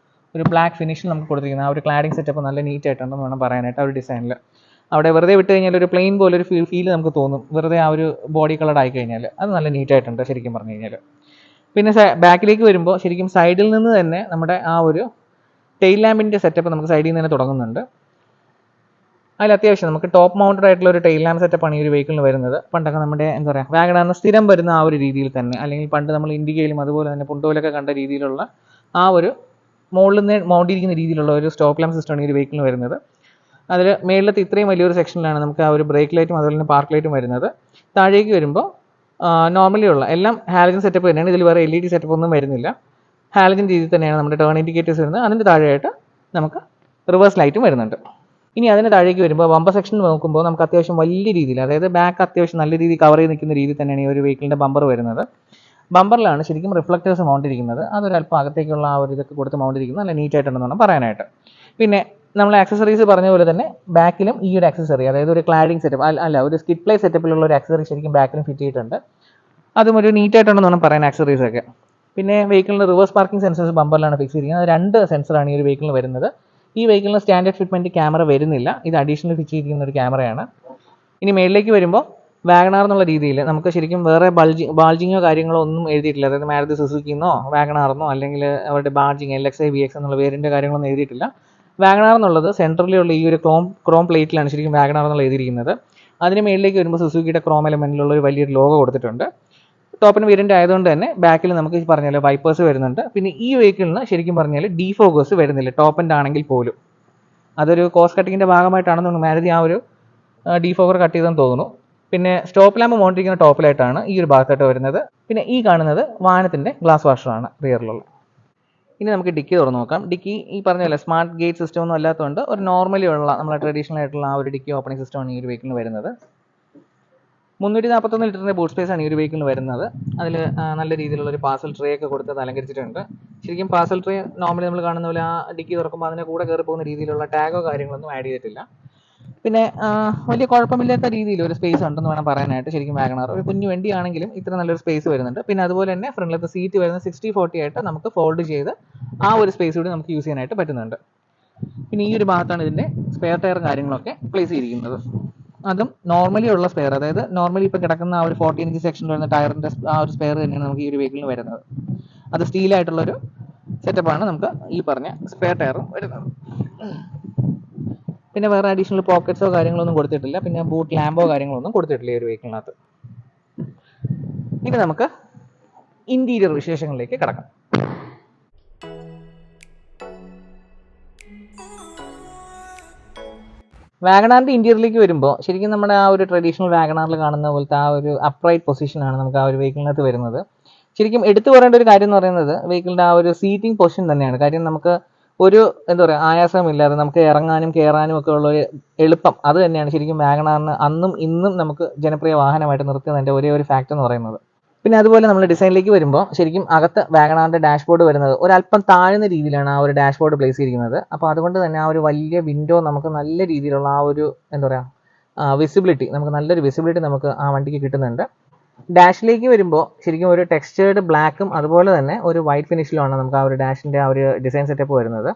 S1: ഒരു ബ്ലാക്ക് ഫിനിഷിൽ നമുക്ക് കൊടുത്തിരിക്കുന്നത് ആ ഒരു ക്ലാഡിംഗ് സെറ്റപ്പ് നല്ല നീറ്റ് ആയിട്ടുണ്ടെന്ന് വേണം പറയാനായിട്ട്. ആ ഒരു ഡിസൈനിൽ അവിടെ വെറുതെ വിട്ട് കഴിഞ്ഞാൽ ഒരു പ്ലെയിൻ പോലെ ഒരു ഫീൽ നമുക്ക് തോന്നും, വെറുതെ ആ ഒരു ബോഡി കളർഡ് ആയി കഴിഞ്ഞാൽ. അത് നല്ല നീറ്റ് ആയിട്ടുണ്ട് ശരിക്കും പറഞ്ഞു കഴിഞ്ഞാൽ. പിന്നെ ബാക്കിലേക്ക് വരുമ്പോൾ ശരിക്കും സൈഡിൽ നിന്ന് തന്നെ നമ്മുടെ ആ ഒരു ടെയിൽ ലാമ്പിൻ്റെ സെറ്റപ്പ് നമുക്ക് സൈഡിൽ നിന്ന് തന്നെ തുടങ്ങുന്നുണ്ട്. അതിൽ അത്യാവശ്യം നമുക്ക് ടോപ്പ് മൗണ്ടഡ് ആയിട്ടുള്ള ഒരു ടെയിൽ ലാമ്പ് സെറ്റപ്പാണ് ഈ ഒരു വെഹിക്കിളിന് വരുന്നത്. പണ്ടൊക്കെ നമ്മുടെ എന്താ പറയുക വാഗണറിന് സ്ഥിരം വരുന്ന ആ ഒരു രീതിയിൽ തന്നെ, അല്ലെങ്കിൽ പണ്ട് നമ്മൾ ഇൻഡിക്കയിലും അതുപോലെ തന്നെ പുണ്ടോയിലൊക്കെ കണ്ട രീതിയിലുള്ള ആ ഒരു മുകളിൽ നിന്ന് മൗണ്ടിരിക്കുന്ന രീതിയിലുള്ള ഒരു സ്റ്റോപ്പ് ലാമ്പ് സിസ്റ്റമാണ് ഈ ഒരു വെഹിക്കിളിന് വരുന്നത്. അതിൽ മേളിലത്തെ ഇത്രയും വലിയൊരു സെക്ഷനിലാണ് നമുക്ക് ആ ഒരു ബ്രേക്ക് ലൈറ്റും അതുപോലെ തന്നെ പാർക്ക് ലൈറ്റും വരുന്നത്. താഴേക്ക് വരുമ്പോൾ നോർമലി ഉള്ള എല്ലാം ഹാലജൻ സെറ്റപ്പ് തന്നെയാണ്. ഇതിൽ വേറെ LED സെറ്റപ്പ് ഒന്നും വരുന്നില്ല. ഹാലജൻ രീതിയിൽ തന്നെയാണ് നമ്മുടെ ടേൺ ഇൻഡിക്കേറ്റേഴ്സ് വരുന്നത്. അതിൻ്റെ താഴെയായിട്ട് നമുക്ക് റിവേഴ്സ് ലൈറ്റും വരുന്നുണ്ട്. ഇനി അതിന് താഴേക്ക് വരുമ്പോൾ ബമ്പർ സെക്ഷൻ നോക്കുമ്പോൾ നമുക്ക് അത്യാവശ്യം വലിയ രീതിയിൽ, അതായത് ബാക്ക് അത്യാവശ്യം നല്ല രീതിയിൽ കവർ ചെയ്ത് നിൽക്കുന്ന രീതിയിൽ തന്നെയാണ് ഈ ഒരു വെഹിക്കിളിൻ്റെ ബമ്പർ വരുന്നത്. ബമ്പറിലാണ് ശരിക്കും റിഫ്ലക്റ്റേഴ്സ് മൗണ്ട് ഇരിക്കുന്നത്. അതൊരല്പം അകത്തേക്കുള്ള ആ ഒരു ഇതൊക്കെ കൊടുത്ത് മൗണ്ട് ഇരിക്കുന്നത് നല്ല നീറ്റ് ആയിട്ടുണ്ടെന്ന് വേണം പറയാനായിട്ട്. പിന്നെ നമ്മൾ ആക്സസറീസ് പറഞ്ഞ പോലെ തന്നെ ബാക്കിലും ഈ ഒരു ആക്സസറി, അതായത് ഒരു ക്ലാഡിംഗ് സെറ്റപ്പ് അല്ല ഒരു സ്കിഡ് പ്ലേ സെറ്റപ്പിലുള്ള ഒരു ആക്സസറി ശരിക്കും ബാക്കിലും ഫിറ്റ് ചെയ്തിട്ടുണ്ട്. അതും ഒരു നീറ്റ് ആയിട്ടുണ്ടെന്ന് വേണം പറയാൻ ആക്സസറീസ് ഒക്കെ. പിന്നെ വെഹിക്കിളിൻ്റെ റിവേഴ്സ് പാർക്കിംഗ് സെൻസേഴ്സ് ബമ്പറിലാണ് ഫിക്സ് ചെയ്തിരിക്കുന്നത്. 2 സെൻസറാണ് ഈ ഒരു വെഹിക്കിളിന് വരുന്നത്. ഈ വെഹിക്കിളിന് സ്റ്റാൻഡേർഡ് ഫിറ്റ്മെൻറ്റ് ക്യാമറ വരുന്നില്ല, ഇത് അഡീഷണൽ ഫിറ്റ് ചെയ്തിരിക്കുന്ന ഒരു ക്യാമറയാണ്. ഇനി മേളിലേക്ക് വരുമ്പോൾ വാഗണാർ എന്നുള്ള രീതിയിൽ നമുക്ക് ശരിക്കും വേറെ ബാൾജിങ്ങോ കാര്യങ്ങളോ ഒന്നും എഴുതിയിട്ടില്ല. അതായത് മാരുതി സുസുക്കിന്നോ വാഗണാർന്നോ അല്ലെങ്കിൽ അവരുടെ ബാൾജിങ് LXi VX എന്നുള്ള വേരിൻ്റെ കാര്യങ്ങളൊന്നും എഴുതിയിട്ടില്ല. വാഗണാർ എന്നുള്ളത് സെൻട്രലിലുള്ള ഈ ഒരു ക്രോം പ്ലേറ്റിലാണ് ശരിക്കും വാഗണാർ എന്നുള്ള എഴുതിയിരിക്കുന്നത്. അതിന് മേളിലേക്ക് വരുമ്പോൾ സുസുക്കിയുടെ ക്രോം എലമെൻറ്റിലുള്ള ഒരു വലിയൊരു ലോഗോ കൊടുത്തിട്ടുണ്ട്. ടോപ്പിന് വേരിയൻ്റ് ആയതുകൊണ്ട് തന്നെ ബാക്കിൽ നമുക്ക് പറഞ്ഞാൽ വൈപ്പേഴ്സ് വരുന്നുണ്ട്. പിന്നെ ഈ വെഹിക്കിളിന് ശരിക്കും പറഞ്ഞാൽ ഡീഫോഗേഴ്സ് വരുന്നില്ല ടോപ്പ് എൻഡ് ആണെങ്കിൽ പോലും. അതൊരു കോസ്റ്റ് കട്ടിങ്ങിൻ്റെ ഭാഗമായിട്ടാണെന്ന് തോന്നുന്നു മാരുതി ആ ഒരു ഡീഫോഗർ കട്ട് ചെയ്തെന്ന് തോന്നുന്നു. പിന്നെ സ്റ്റോപ്പ് ലാമ്പ് മോണ്ടിരിക്കുന്ന ടോപ്പിലായിട്ടാണ് ഈ ഒരു ഭാഗത്തായിട്ട് വരുന്നത്. പിന്നെ ഈ കാണുന്നത് വാഹനത്തിൻ്റെ ഗ്ലാസ് വാഷറാണ് റിയറിലുള്ള. ഇനി നമുക്ക് ഡിക്കി തുറന്ന് നോക്കാം. ഡിക്കി ഈ പറഞ്ഞ സ്മാർട്ട് ഗേറ്റ് സിസ്റ്റം ഒന്നും അല്ലാത്തതുകൊണ്ട് ഒരു നോർമലി ഉള്ള നമ്മളെ ട്രഡീഷണൽ ആയിട്ടുള്ള ആ ഒരു ഡിക്കി ഓപ്പണിംഗ് സിസ്റ്റമാണ് ഈ ഒരു വെഹിക്കിളിന് വരുന്നത്. 341 ലിറ്ററിൻ്റെ ബൂട്ട് സ്പേസ് ആണ് ഈ ഒരു വെഹിക്കിളിന് വരുന്നത്. അതിൽ നല്ല രീതിയിലുള്ള ഒരു പാർസൽ ട്രേ ഒക്കെ കൊടുത്ത് അലങ്കരിച്ചിട്ടുണ്ട്. ശരിക്കും പാർസൽ ട്രേ നോർമലി നമ്മൾ കാണുന്ന പോലെ ആ ഡിക്കി തുറക്കുമ്പോൾ അതിൻ്റെ കൂടെ കയറി പോകുന്ന രീതിയിലുള്ള ടാഗോ കാര്യങ്ങളൊന്നും ആഡ് ചെയ്തിട്ടില്ല. പിന്നെ വലിയ കുഴപ്പമില്ലാത്ത രീതിയിൽ ഒരു സ്പേസ് ഉണ്ടെന്ന് വേണം പറയാനായിട്ട്. ശരിക്കും വാഗണാർ ഒരു കുഞ്ഞു വണ്ടിയാണെങ്കിലും ഇത്ര നല്ലൊരു സ്പേസ് വരുന്നുണ്ട്. പിന്നെ അതുപോലെ തന്നെ ഫ്രണ്ടിലത്തെ സീറ്റ് വരുന്ന 60/40 ആയിട്ട് നമുക്ക് ഫോൾഡ് ചെയ്ത് ആ ഒരു സ്പേസ് കൂടി നമുക്ക് യൂസ് ചെയ്യാനായിട്ട് പറ്റുന്നുണ്ട്. പിന്നെ ഈ ഒരു ഭാഗത്താണ് ഇതിൻ്റെ സ്പെയർ ടയറും കാര്യങ്ങളൊക്കെ പ്ലേസ് ചെയ്തിരിക്കുന്നത്. അതും നോർമലി ഉള്ള സ്പെയർ, അതായത് നോർമലി ഇപ്പോൾ കിടക്കുന്ന ആ ഒരു 14 ഇഞ്ച് സെക്ഷനിൽ വരുന്ന ടയറിൻ്റെ ആ ഒരു സ്പെയർ തന്നെയാണ് നമുക്ക് ഈ ഒരു വെഹിക്കിളിന് വരുന്നത്. അത് സ്റ്റീലായിട്ടുള്ളൊരു സെറ്റപ്പാണ് നമുക്ക് ഈ പറഞ്ഞ സ്പെയർ ടയറും വരുന്നത്. പിന്നെ വേറെ അഡീഷണൽ പോക്കറ്റ്സോ കാര്യങ്ങളൊന്നും കൊടുത്തിട്ടില്ല. പിന്നെ ബൂട്ട് ലാമ്പോ കാര്യങ്ങളൊന്നും കൊടുത്തിട്ടില്ല ഈ ഒരു വെഹിക്കിളിനകത്ത്. ഇനി നമുക്ക് ഇന്റീരിയർ വിശേഷങ്ങളിലേക്ക് കടക്കാം. വാഗണാറിൻ്റെ ഇന്റീരിയറിലേക്ക് വരുമ്പോൾ ശരിക്കും നമ്മുടെ ആ ഒരു ട്രഡീഷണൽ വാഗണാറിൽ കാണുന്ന പോലത്തെ ആ ഒരു അപ്രൈറ്റ് പൊസിഷനാണ് നമുക്ക് ആ ഒരു വെഹിക്കിളിനകത്ത് വരുന്നത്. ശരിക്കും എടുത്തു പറയേണ്ട ഒരു കാര്യം എന്ന് പറയുന്നത് വെഹിക്കിളിൻ്റെ ആ ഒരു സീറ്റിംഗ് പൊസിഷൻ തന്നെയാണ്. കാര്യം നമുക്ക് ഒരു എന്താ പറയുക ആയാസമില്ലാതെ നമുക്ക് ഇറങ്ങാനും കയറാനും ഒക്കെ ഉള്ള ഒരു എളുപ്പം, അത് തന്നെയാണ് ശരിക്കും വാഗണാറിന് അന്നും ഇന്നും നമുക്ക് ജനപ്രിയ വാഹനമായിട്ട് നിർത്തുന്നതിൻ്റെ ഒരേ ഒരു ഫാക്റ്റ് എന്ന് പറയുന്നത്. പിന്നെ അതുപോലെ നമ്മൾ ഡിസൈനിലേക്ക് വരുമ്പോൾ ശരിക്കും അകത്ത് വാഗണാറിൻ്റെ ഡാഷ്ബോർഡ് വരുന്നത് ഒരല്പം താഴ്ന്ന രീതിയിലാണ് ആ ഒരു ഡാഷ്ബോർഡ് പ്ലേസ് ചെയ്തിരിക്കുന്നത്. അപ്പോൾ അതുകൊണ്ട് തന്നെ ആ ഒരു വലിയ വിൻഡോ നമുക്ക് നല്ല രീതിയിലുള്ള ആ ഒരു എന്താ പറയുക വിസിബിലിറ്റി, നമുക്ക് നല്ലൊരു വിസിബിലിറ്റി നമുക്ക് ആ വണ്ടിക്ക് കിട്ടുന്നുണ്ട്. ഡാഷിലേക്ക് വരുമ്പോൾ ശരിക്കും ഒരു ടെക്സ്ചേർഡ് ബ്ലാക്കും അതുപോലെ തന്നെ ഒരു വൈറ്റ് ഫിനിഷിലുമാണ് നമുക്ക് ആ ഒരു ഡാഷിൻ്റെ ആ ഒരു ഡിസൈൻ സെറ്റപ്പ് വരുന്നത്.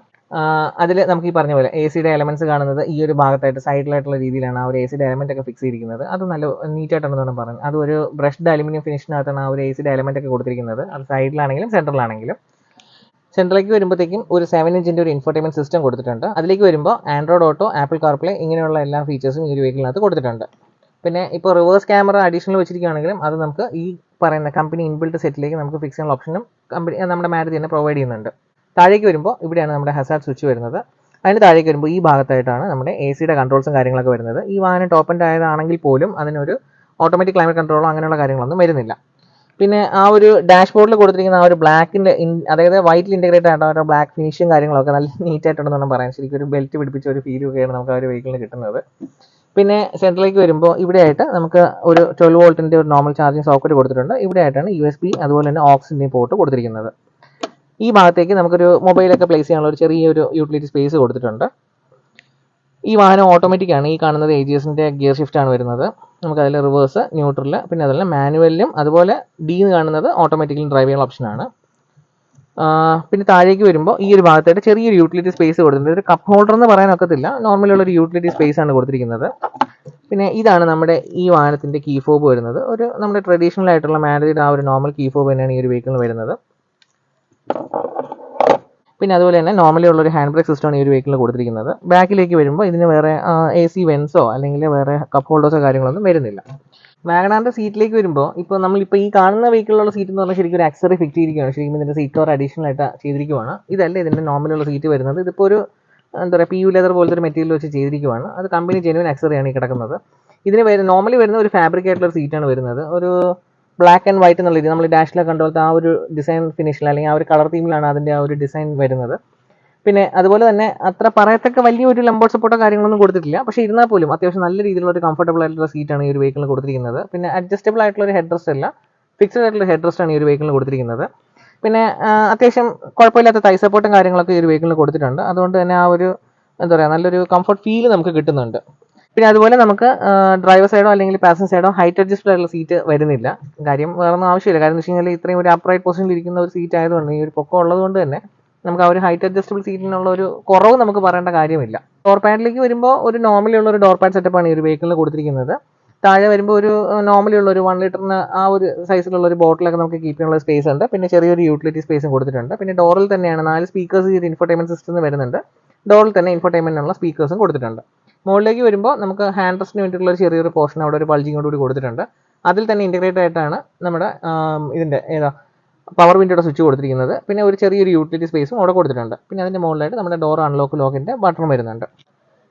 S1: അതിൽ നമുക്ക് ഈ പറഞ്ഞ പോലെ AC എലമെന്റ്സ് കാണുന്നത് ഈ ഒരു ഭാഗത്തായിട്ട് സൈഡിലായിട്ടുള്ള രീതിയിലാണ് ആ ഒരു AC എലമെന്റ് ഒക്കെ ഫിക്സ് ചെയ്തിരിക്കുന്നത്. അത് നല്ല നീറ്റായിട്ടാണെന്നാണ് പറയുന്നത്. അത് ഒരു ബ്രഷ്ഡ് അലുമിനിയം ഫിനിഷിനകത്താണ് ആ ഒരു AC എലമെന്റ് ഒക്കെ കൊടുത്തിരിക്കുന്നത്. അത് സൈഡിലാണെങ്കിലും സെൻട്രലാണെങ്കിലും. സെൻട്രലിലേക്ക് വരുമ്പോഴത്തേക്കും ഒരു 7 ഇഞ്ചിൻ്റെ ഒരു ഇൻഫോർടൈൻമെന്റ് സിസ്റ്റം കൊടുത്തിട്ടുണ്ട്. അതിലേക്ക് വരുമ്പോൾ ആൻഡ്രോയിഡ് ഓട്ടോ, ആപ്പിൾ കാർപ്ലേ ഇങ്ങനെയുള്ള എല്ലാ ഫീച്ചേഴ്സും ഈ ഒരു വെഹിക്കിളിനകത്ത് കൊടുത്തിട്ടുണ്ട്. പിന്നെ ഇപ്പോൾ റിവേഴ്സ് ക്യാമറ അഡീഷണൽ വെച്ചിരിക്കുകയാണെങ്കിലും അത് നമുക്ക് ഈ പറയുന്ന കമ്പനി ഇൻബിൽറ്റ് സെറ്റിലേക്ക് നമുക്ക് ഫിക്സ് ചെയ്യാനുള്ള ഓപ്ഷനും കമ്പനി നമ്മുടെ മാരുതി തന്നെ പ്രൊവൈഡ് ചെയ്യുന്നുണ്ട്. താഴേക്ക് വരുമ്പോൾ ഇവിടെയാണ് നമ്മുടെ ഹസാർഡ് സ്വിച്ച് വരുന്നത്. അതിന് താഴേക്ക് വരുമ്പോൾ ഈ ഭാഗത്തായിട്ടാണ് നമ്മുടെ AC കൺട്രോൾസും കാര്യങ്ങളൊക്കെ വരുന്നത്. ഈ വാഹനം ടോപ്പ് എൻഡ് ആയതാണെങ്കിൽ പോലും അതിനൊരു ഓട്ടോമാറ്റിക് ക്ലൈമറ്റ് കൺട്രോളോ അങ്ങനെയുള്ള കാര്യങ്ങളൊന്നും വരുന്നില്ല. പിന്നെ ആ ഒരു ഡാഷ്ബോർഡിൽ കൊടുത്തിരിക്കുന്ന ആ ഒരു ബ്ലാക്കിൻ്റെ അതായത് വൈറ്റിൽ ഇൻറ്റഗ്രേറ്റ് ആയിട്ട് ഒരു ബ്ലാക്ക് ഫിനിഷും കാര്യങ്ങളൊക്കെ നല്ല നീറ്റായിട്ടുണ്ടെന്ന് വേണം പറയാൻ. ശരിക്കും ഒരു ബെൽറ്റ് പിടിപ്പിച്ച ഒരു ഫീലൊക്കെയാണ് നമുക്ക് ആ ഒരു വെഹിക്കിളിന് കിട്ടുന്നത്. പിന്നെ സെൻട്രലിലേക്ക് വരുമ്പോൾ ഇവിടെയായിട്ട് നമുക്ക് ഒരു 12 വോൾട്ടിൻ്റെ ഒരു നോർമൽ ചാർജിങ് സോക്കറ്റ് കൊടുത്തിട്ടുണ്ട്. ഇവിടെയായിട്ടാണ് USB അതുപോലെ തന്നെ ഓക്സിൻ്റെ പോർട്ട് കൊടുത്തിരിക്കുന്നത്. ഈ ഭാഗത്തേക്ക് നമുക്കൊരു മൊബൈലൊക്കെ പ്ലേസ് ചെയ്യാനുള്ള ഒരു ചെറിയൊരു യൂട്ടിലിറ്റി സ്പേസ് കൊടുത്തിട്ടുണ്ട്. ഈ വാഹനം ഓട്ടോമാറ്റിക് ആണ്. ഈ കാണുന്നത് AGSൻ്റെ ഗിയർ ഷിഫ്റ്റ് ആണ് വരുന്നത്. നമുക്കതിൽ റിവേഴ്സ്, ന്യൂട്രൽ, പിന്നെ അതുപോലെ മാനുവലിലും അതുപോലെ D എന്ന് കാണുന്നത് ഓട്ടോമാറ്റിക്കലി ഡ്രൈവ് ചെയ്യാനുള്ള ഓപ്ഷനാണ്. പിന്നെ താഴേക്ക് വരുമ്പോൾ ഈ ഒരു ഭാഗത്തായിട്ട് ചെറിയൊരു യൂട്ടിലിറ്റി സ്പേസ് കൊടുത്തിട്ടുണ്ട്. ഒരു കപ്പ് ഹോൾഡർ എന്ന് പറയാനൊക്കത്തില്ല, നോർമലുള്ളൊരു യൂട്ടിലിറ്റി സ്പേസ് ആണ് കൊടുത്തിരിക്കുന്നത്. പിന്നെ ഇതാണ് നമ്മുടെ ഈ വാഹനത്തിൻ്റെ കീ ഫോബ് വരുന്നത്. ഒരു നമ്മുടെ ട്രഡീഷണൽ ആയിട്ടുള്ള മാരുതിയുടെ ആ ഒരു നോർമൽ കീ ഫോബ് തന്നെയാണ് ഈ ഒരു വെഹിക്കിളിന് വരുന്നത്. പിന്നെ അതുപോലെ തന്നെ നോർമലി ഉള്ളൊരു ഹാൻഡ് ബ്രേക്ക് സിസ്റ്റമാണ് ഈ ഒരു വെഹിക്കിളിൽ കൊടുത്തിരിക്കുന്നത്. ബാക്കിലേക്ക് വരുമ്പോൾ ഇതിന് വേറെ AC വെൻസോ അല്ലെങ്കിൽ വേറെ കപ്പ് ഹോൾഡേഴ്സോ കാര്യങ്ങളൊന്നും വരുന്നില്ല. വാഗണാറിൻ്റെ സീറ്റിലേക്ക് വരുമ്പോൾ ഇപ്പോൾ നമ്മളിപ്പോൾ ഈ കാണുന്ന വെഹിക്കിളിലുള്ള സീറ്റ് എന്ന് പറഞ്ഞാൽ ശരിക്കും ഒരു ആക്സറി ഫിറ്റ് ചെയ്തിരിക്കുകയാണ്. ശരിക്കും ഇതിൻ്റെ സീറ്റ് കവർ അഡീഷണൽ ആയിട്ട് ചെയ്തിരിക്കുകയാണ്. ഇതല്ല ഇതിൻ്റെ നോർമലുള്ള സീറ്റ് വരുന്നത്. ഇതിപ്പോൾ ഒരു എന്താ പറയുക PU ലെതർ പോലത്തെ ഒരു മെറ്റീരിയൽ വെച്ച് ചെയ്തിരിക്കുകയാണ്. അത് കമ്പനി ജെനുവിൻ ആക്സറിയാണ് ഈ കിടക്കുന്നത്. ഇതിന് നോർമലി വരുന്ന ഒരു ഫാബ്രിക് ആയിട്ടുള്ള സീറ്റാണ് വരുന്നത്. ഒരു ബ്ലാക്ക് ആൻഡ് വൈറ്റ് എന്നുള്ള രീതി നമ്മൾ ഡാഷിലൊക്കെ കണ്ടുപോലത്തെ ആ ഒരു ഡിസൈൻ ഫിനിഷിൽ അല്ലെങ്കിൽ ആ ഒരു കളർ തീമിലാണ് അതിൻ്റെ ആ ഒരു ഡിസൈൻ വരുന്നത്. പിന്നെ അതുപോലെ തന്നെ അത്ര പറയത്തക്ക വലിയൊരു ലംബോർഡ് സപ്പോർട്ടോ കാര്യങ്ങളൊന്നും കൊടുത്തിട്ടില്ല. പക്ഷേ ഇരുന്നാൽ പോലും അത്യാവശ്യം നല്ല രീതിയിലുള്ള ഒരു കംഫർട്ടബിൾ ആയിട്ടുള്ള സീറ്റാണ് ഈ ഒരു വെഹിക്കിളിൽ കൊടുത്തിരിക്കുന്നത്. പിന്നെ അഡ്ജസ്റ്റബിൾ ആയിട്ടുള്ള ഒരു ഹെഡ് റെസ്റ്റ് അല്ല, ഫിക്സഡ് ആയിട്ടുള്ള ഹെഡ് റെസ്റ്റ് ആണ് ഈ ഒരു വെഹിക്കിളിൽ കൊടുത്തിരിക്കുന്നത്. പിന്നെ അത്യാവശ്യം കുഴപ്പമില്ലാത്ത തൈ സപ്പോർട്ടും കാര്യങ്ങളൊക്കെ ഈ ഒരു വെഹിക്കിളിൽ കൊടുത്തിട്ടുണ്ട്. അതുകൊണ്ട് തന്നെ ആ ഒരു എന്താ പറയുക നല്ലൊരു കംഫർട്ട് ഫീൽ നമുക്ക് കിട്ടുന്നുണ്ട്. പിന്നെ അതുപോലെ നമുക്ക് ഡ്രൈവർ സൈഡോ അല്ലെങ്കിൽ പാസഞ്ചർ സൈഡോ ഹൈറ്റ് അഡ്ജസ്റ്റഡ് ആയിട്ടുള്ള സീറ്റ് വരുന്നില്ല. കാര്യം വേറൊന്നും ആവശ്യമില്ല. കാര്യം എന്ന് വെച്ച് കഴിഞ്ഞാൽ ഇത്രയും ഒരു അപ്രൈറ്റ് പൊസിഷനിൽ ഇരിക്കുന്ന ഒരു സീറ്റ് ആയതുകൊണ്ട് ഈ ഒരു പൊക്കം ഉള്ളതുകൊണ്ട് തന്നെ നമുക്ക് ആ ഒരു ഹൈറ്റ് അഡ്ജസ്റ്റബിൾ സീറ്റിനുള്ള ഒരു കുറവ് നമുക്ക് പറയേണ്ട കാര്യമില്ല. ഡോർ പാഡിലേക്ക് വരുമ്പോൾ ഒരു നോർമലി ഉള്ള ഒരു ഡോർ പാഡ് സെറ്റപ്പാണ് ഈ ഒരു വെഹിക്കിളിൽ കൊടുത്തിരിക്കുന്നത്. താഴെ വരുമ്പോൾ ഒരു നോർമലി ഉള്ള ഒരു 1 ലിറ്ററിന് ആ ഒരു സൈസിലുള്ള ഒരു ബോട്ടിലൊക്കെ നമുക്ക് കീപ്പ് ചെയ്യാനുള്ള സ്പേസ് ഉണ്ട്. പിന്നെ ചെറിയൊരു യൂട്ടിലിറ്റി സ്പേസും കൊടുത്തിട്ടുണ്ട്. പിന്നെ ഡോറിൽ തന്നെയാണ് 4 സ്പീക്കേഴ്സ് ഈ ഒരു ഇൻഫോർടൈൻമെന്റ് സിസ്റ്റം വരുന്നുണ്ട്. ഡോറിൽ തന്നെ ഇൻഫോർടൈൻമെന്റിനുള്ള സ്പീക്കേഴ്സും കൊടുത്തിട്ടുണ്ട്. മുകളിലേക്ക് വരുമ്പോൾ നമുക്ക് ഹാൻഡ് റെസ്റ്റിന് വേണ്ടിയിട്ടുള്ള ഒരു ചെറിയൊരു പോർഷൻ അവിടെ ഒരു ബൾജിങ്ങോട് കൂടി കൊടുത്തിട്ടുണ്ട്. അതിൽ തന്നെ ഇൻറ്റഗ്രേറ്റഡ് ആയിട്ടാണ് നമ്മുടെ ഇതിൻ്റെ പവർ വിൻഡോയുടെ സ്വിച്ച് കൊടുത്തിരിക്കുന്നത്. പിന്നെ ഒരു ചെറിയൊരു യൂട്ടിലിറ്റി സ്പേസും അവിടെ കൊടുത്തിട്ടുണ്ട്. പിന്നെ അതിൻ്റെ മുകളിലായിട്ട് നമ്മുടെ ഡോർ അൺലോക്ക് ലോക്കിൻ്റെ ബട്ടൺ വരുന്നുണ്ട്.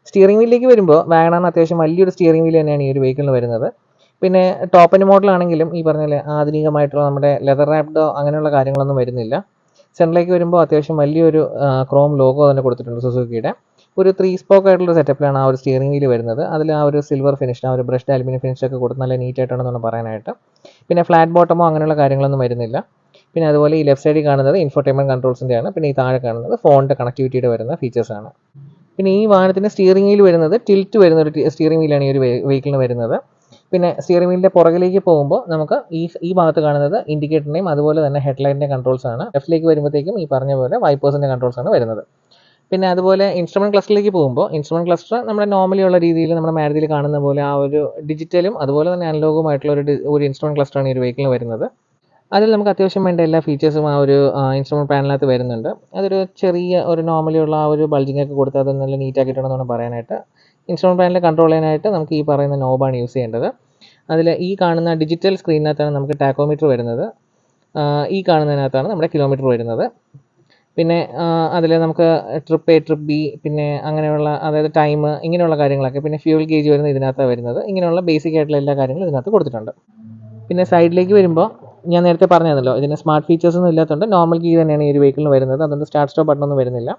S1: സ്റ്റിയറിംഗ് വീലിലേക്ക് വരുമ്പോൾ വാഗണറിന് അത്യാവശ്യം വലിയൊരു സ്റ്റിയറിംഗ് വീൽ തന്നെയാണ് ഈ ഒരു വെഹിക്കിളിൽ വരുന്നത്. പിന്നെ ടോപ്പ് എൻഡ് മോഡലാണെങ്കിലും ഈ പറഞ്ഞ ആധുനികമായിട്ടുള്ള നമ്മുടെ ലെതർ റാപ്ഡോ അങ്ങനെയുള്ള കാര്യങ്ങളൊന്നും വരുന്നില്ല. സെൻറ്ററിലേക്ക് വരുമ്പോൾ അത്യാവശ്യം വലിയൊരു ക്രോം ലോഗോ തന്നെ കൊടുത്തിട്ടുണ്ട് സുസുക്കിയുടെ. ഒരു 3 സ്പോക്ക് ആയിട്ടുള്ള സെറ്റപ്പിലാണ് ആ ഒരു സ്റ്റിയറിംഗ് വീല് വരുന്നത്. അതിൽ ആ ഒരു സിൽവർ ഫിനിഷ്, ആ ഒരു ബ്രഷ്ഡ് അലുമിനിയം ഫിനിഷൊക്കെ കൊടുത്ത് നല്ല നീറ്റായിട്ടാണെന്നാണ് പറയാനായിട്ട്. പിന്നെ ഫ്ലാറ്റ് ബോട്ടമോ അങ്ങനെയുള്ള കാര്യങ്ങളൊന്നും വരുന്നില്ല. പിന്നെ അതുപോലെ ഈ ലെഫ്റ്റ് സൈഡിൽ കാണുന്നത് ഇൻഫോർടൈൻമെന്റ് കൺട്രോൾസിൻ്റെയാണ്. പിന്നെ ഈ താഴെ കാണുന്നത് ഫോണിൻ്റെ കണക്ടിവിറ്റിയുടെ വരുന്ന ഫീച്ചേഴ്സാണ്. പിന്നെ ഈ വാഹനത്തിൻ്റെ സ്റ്റിയറിംഗ് വീൽ വരുന്നത് ടിൽറ്റ് വരുന്ന ഒരു സ്റ്റിയറിംഗ് വീലാണ് ഈ ഒരു വെഹിക്കിളിന് വരുന്നത്. പിന്നെ സ്റ്റിയറിംഗ് വീലിൻ്റെ പുറകിലേക്ക് പോകുമ്പോൾ നമുക്ക് ഈ ഭാഗത്ത് കാണുന്നത് ഇൻഡിക്കേറ്ററിൻ്റെയും അതുപോലെ തന്നെ ഹെഡ്ലൈറ്റിൻ്റെ കൺട്രോൾസ് ആണ്. ലെഫ്റ്റിലേക്ക് വരുമ്പോഴത്തേക്കും ഈ പറഞ്ഞ പോലെ വൈപ്പേഴ്സിൻ്റെ കൺട്രോൾസ് ആണ് വരുന്നത്. പിന്നെ അതുപോലെ ഇൻസ്ട്രുമെന്റ് ക്ലസ്റ്ററിലേക്ക് പോകുമ്പോൾ ഇൻസ്ട്രുമെന്റ് ക്ലസ്റ്റർ നമ്മുടെ നോർമലി ഉള്ള രീതിയിൽ നമ്മുടെ മാരുതിയിൽ കാണുന്ന പോലെ ആ ഒരു ഡിജിറ്റലും അതുപോലെ തന്നെ അനലോഗുമായിട്ടുള്ള ഒരു ഇൻസ്ട്രുമെന്റ് ക്ലസ്റ്ററാണ് ഈ ഒരു വെഹിക്കിളിൽ വരുന്നത്. അതിൽ നമുക്ക് അത്യാവശ്യം വേണ്ട എല്ലാ ഫീച്ചേഴ്സും ആ ഒരു ഇൻസ്ട്രുമെന്റ് പാനലിനകത്ത് വരുന്നുണ്ട്. അതൊരു ചെറിയ ഒരു നോർമലി ഉള്ള ആ ഒരു ബൾജിങ് ഒക്കെ കൊടുത്ത് അത് നല്ല നീറ്റ് ആക്കിയിട്ടുണ്ടെന്നാണ് പറയാനായിട്ട്. ഇൻസ്ട്രുമെന്റ് പാനൽ കൺട്രോൾ ചെയ്യാനായിട്ട് നമുക്ക് ഈ പറയുന്ന നോബാണ് യൂസ് ചെയ്യേണ്ടത്. അതിൽ ഈ കാണുന്ന ഡിജിറ്റൽ സ്ക്രീനിനകത്താണ് നമുക്ക് ടാക്കോമീറ്റർ വരുന്നത്. ഈ കാണുന്നതിനകത്താണ് നമ്മുടെ കിലോമീറ്റർ വരുന്നത്. പിന്നെ അതിൽ നമുക്ക് ട്രിപ്പ് എ, ട്രിപ്പ് ബി, പിന്നെ അങ്ങനെയുള്ള അതായത് ടൈം, ഇങ്ങനെയുള്ള കാര്യങ്ങളൊക്കെ, പിന്നെ ഫ്യൂൽ ഗേജ് വരുന്നത് ഇതിനകത്താണ് വരുന്നത്. ഇങ്ങനെയുള്ള ബേസിക് ആയിട്ടുള്ള എല്ലാ കാര്യങ്ങളും ഇതിനകത്ത് കൊടുത്തിട്ടുണ്ട്. പിന്നെ സൈഡിലേക്ക് വരുമ്പോൾ ഞാൻ നേരത്തെ പറഞ്ഞതല്ലോ, ഇതിന് സ്മാർട്ട് ഫീച്ചേഴ്സ് ഒന്നും ഇല്ലാത്തതുകൊണ്ട് നോർമൽ കീ തന്നെയാണ് ഈ ഒരു വെഹിക്കിളിന് വരുന്നത്. അതുകൊണ്ട് സ്റ്റാർട്ട് സ്റ്റോപ്പ് ബട്ടൺ ഒന്നും വരുന്നില്ല.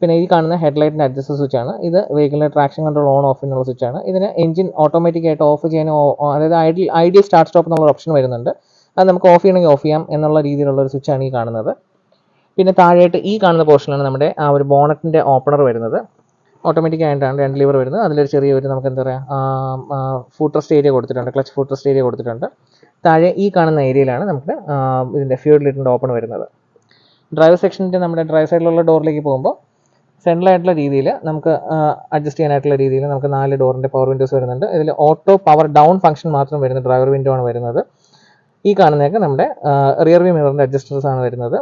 S1: പിന്നെ ഈ കാണുന്ന ഹെഡ്ലൈറ്റിൻ്റെ അഡ്ജസ്റ്റർ സ്വിച്ചാണ്. ഇത് വെഹിക്കിളിൻ്റെ ട്രാക്ഷൻ കൺട്രോൾ ഓൺ ഓഫ് എന്നുള്ള സ്വിച്ചാണ്. ഇതിന് എഞ്ചിൻ ഓട്ടോമാറ്റിക് ആയിട്ട് ഓഫ് ചെയ്യാനോ അതായത് ഐഡിയൽ സ്റ്റാർട്ട് സ്റ്റോപ്പ് എന്നുള്ള ഓപ്ഷൻ വരുന്നുണ്ട്. അത് നമുക്ക് ഓഫ് ചെയ്യണമെങ്കിൽ ഓഫ് ചെയ്യാം എന്നുള്ള രീതിയിലുള്ള ഒരു സ്വിച്ചാണ് ഈ കാണുന്നത്. പിന്നെ താഴെയായിട്ട് ഈ കാണുന്ന പോർഷനിലാണ് നമ്മുടെ ആ ഒരു ബോണറ്റിൻ്റെ ഓപ്പണർ വരുന്നത്. ഓട്ടോമാറ്റിക് ആയിട്ടാണ് 2 ലിവർ വരുന്നത്. അതിലൊരു ചെറിയൊരു നമുക്ക് എന്താ പറയുക ഫുഡ് റെസ്റ്റ് ഏരിയ കൊടുത്തിട്ടുണ്ട്, ക്ലച്ച് ഫുഡ് റെസ്റ്റ് ഏരിയ കൊടുത്തിട്ടുണ്ട്. താഴെ ഈ കാണുന്ന ഏരിയയിലാണ് നമുക്ക് ഇതിൻ്റെ ഫ്യൂൽ ലിറ്ററിൻ്റെ ഓപ്പൺ വരുന്നത്. ഡ്രൈവർ സെക്ഷൻ്റെ നമ്മുടെ ഡ്രൈവർ സൈഡിലുള്ള ഡോറിലേക്ക് പോകുമ്പോൾ സെൻട്രലായിട്ടുള്ള രീതിയിൽ നമുക്ക് അഡ്ജസ്റ്റ് ചെയ്യാനായിട്ടുള്ള രീതിയിൽ നമുക്ക് 4 ഡോറിൻ്റെ പവർ വിൻഡോസ് വരുന്നുണ്ട്. ഇതിൽ ഓട്ടോ പവർ ഡൗൺ ഫംഗ്ഷൻ മാത്രം വരുന്ന ഡ്രൈവർ വിൻഡോ ആണ് വരുന്നത്. ഈ കാണുന്നതൊക്കെ നമ്മുടെ റിയർ വ്യൂ മിററിൻ്റെ അഡ്ജസ്റ്റേഴ്സ് ആണ് വരുന്നത്.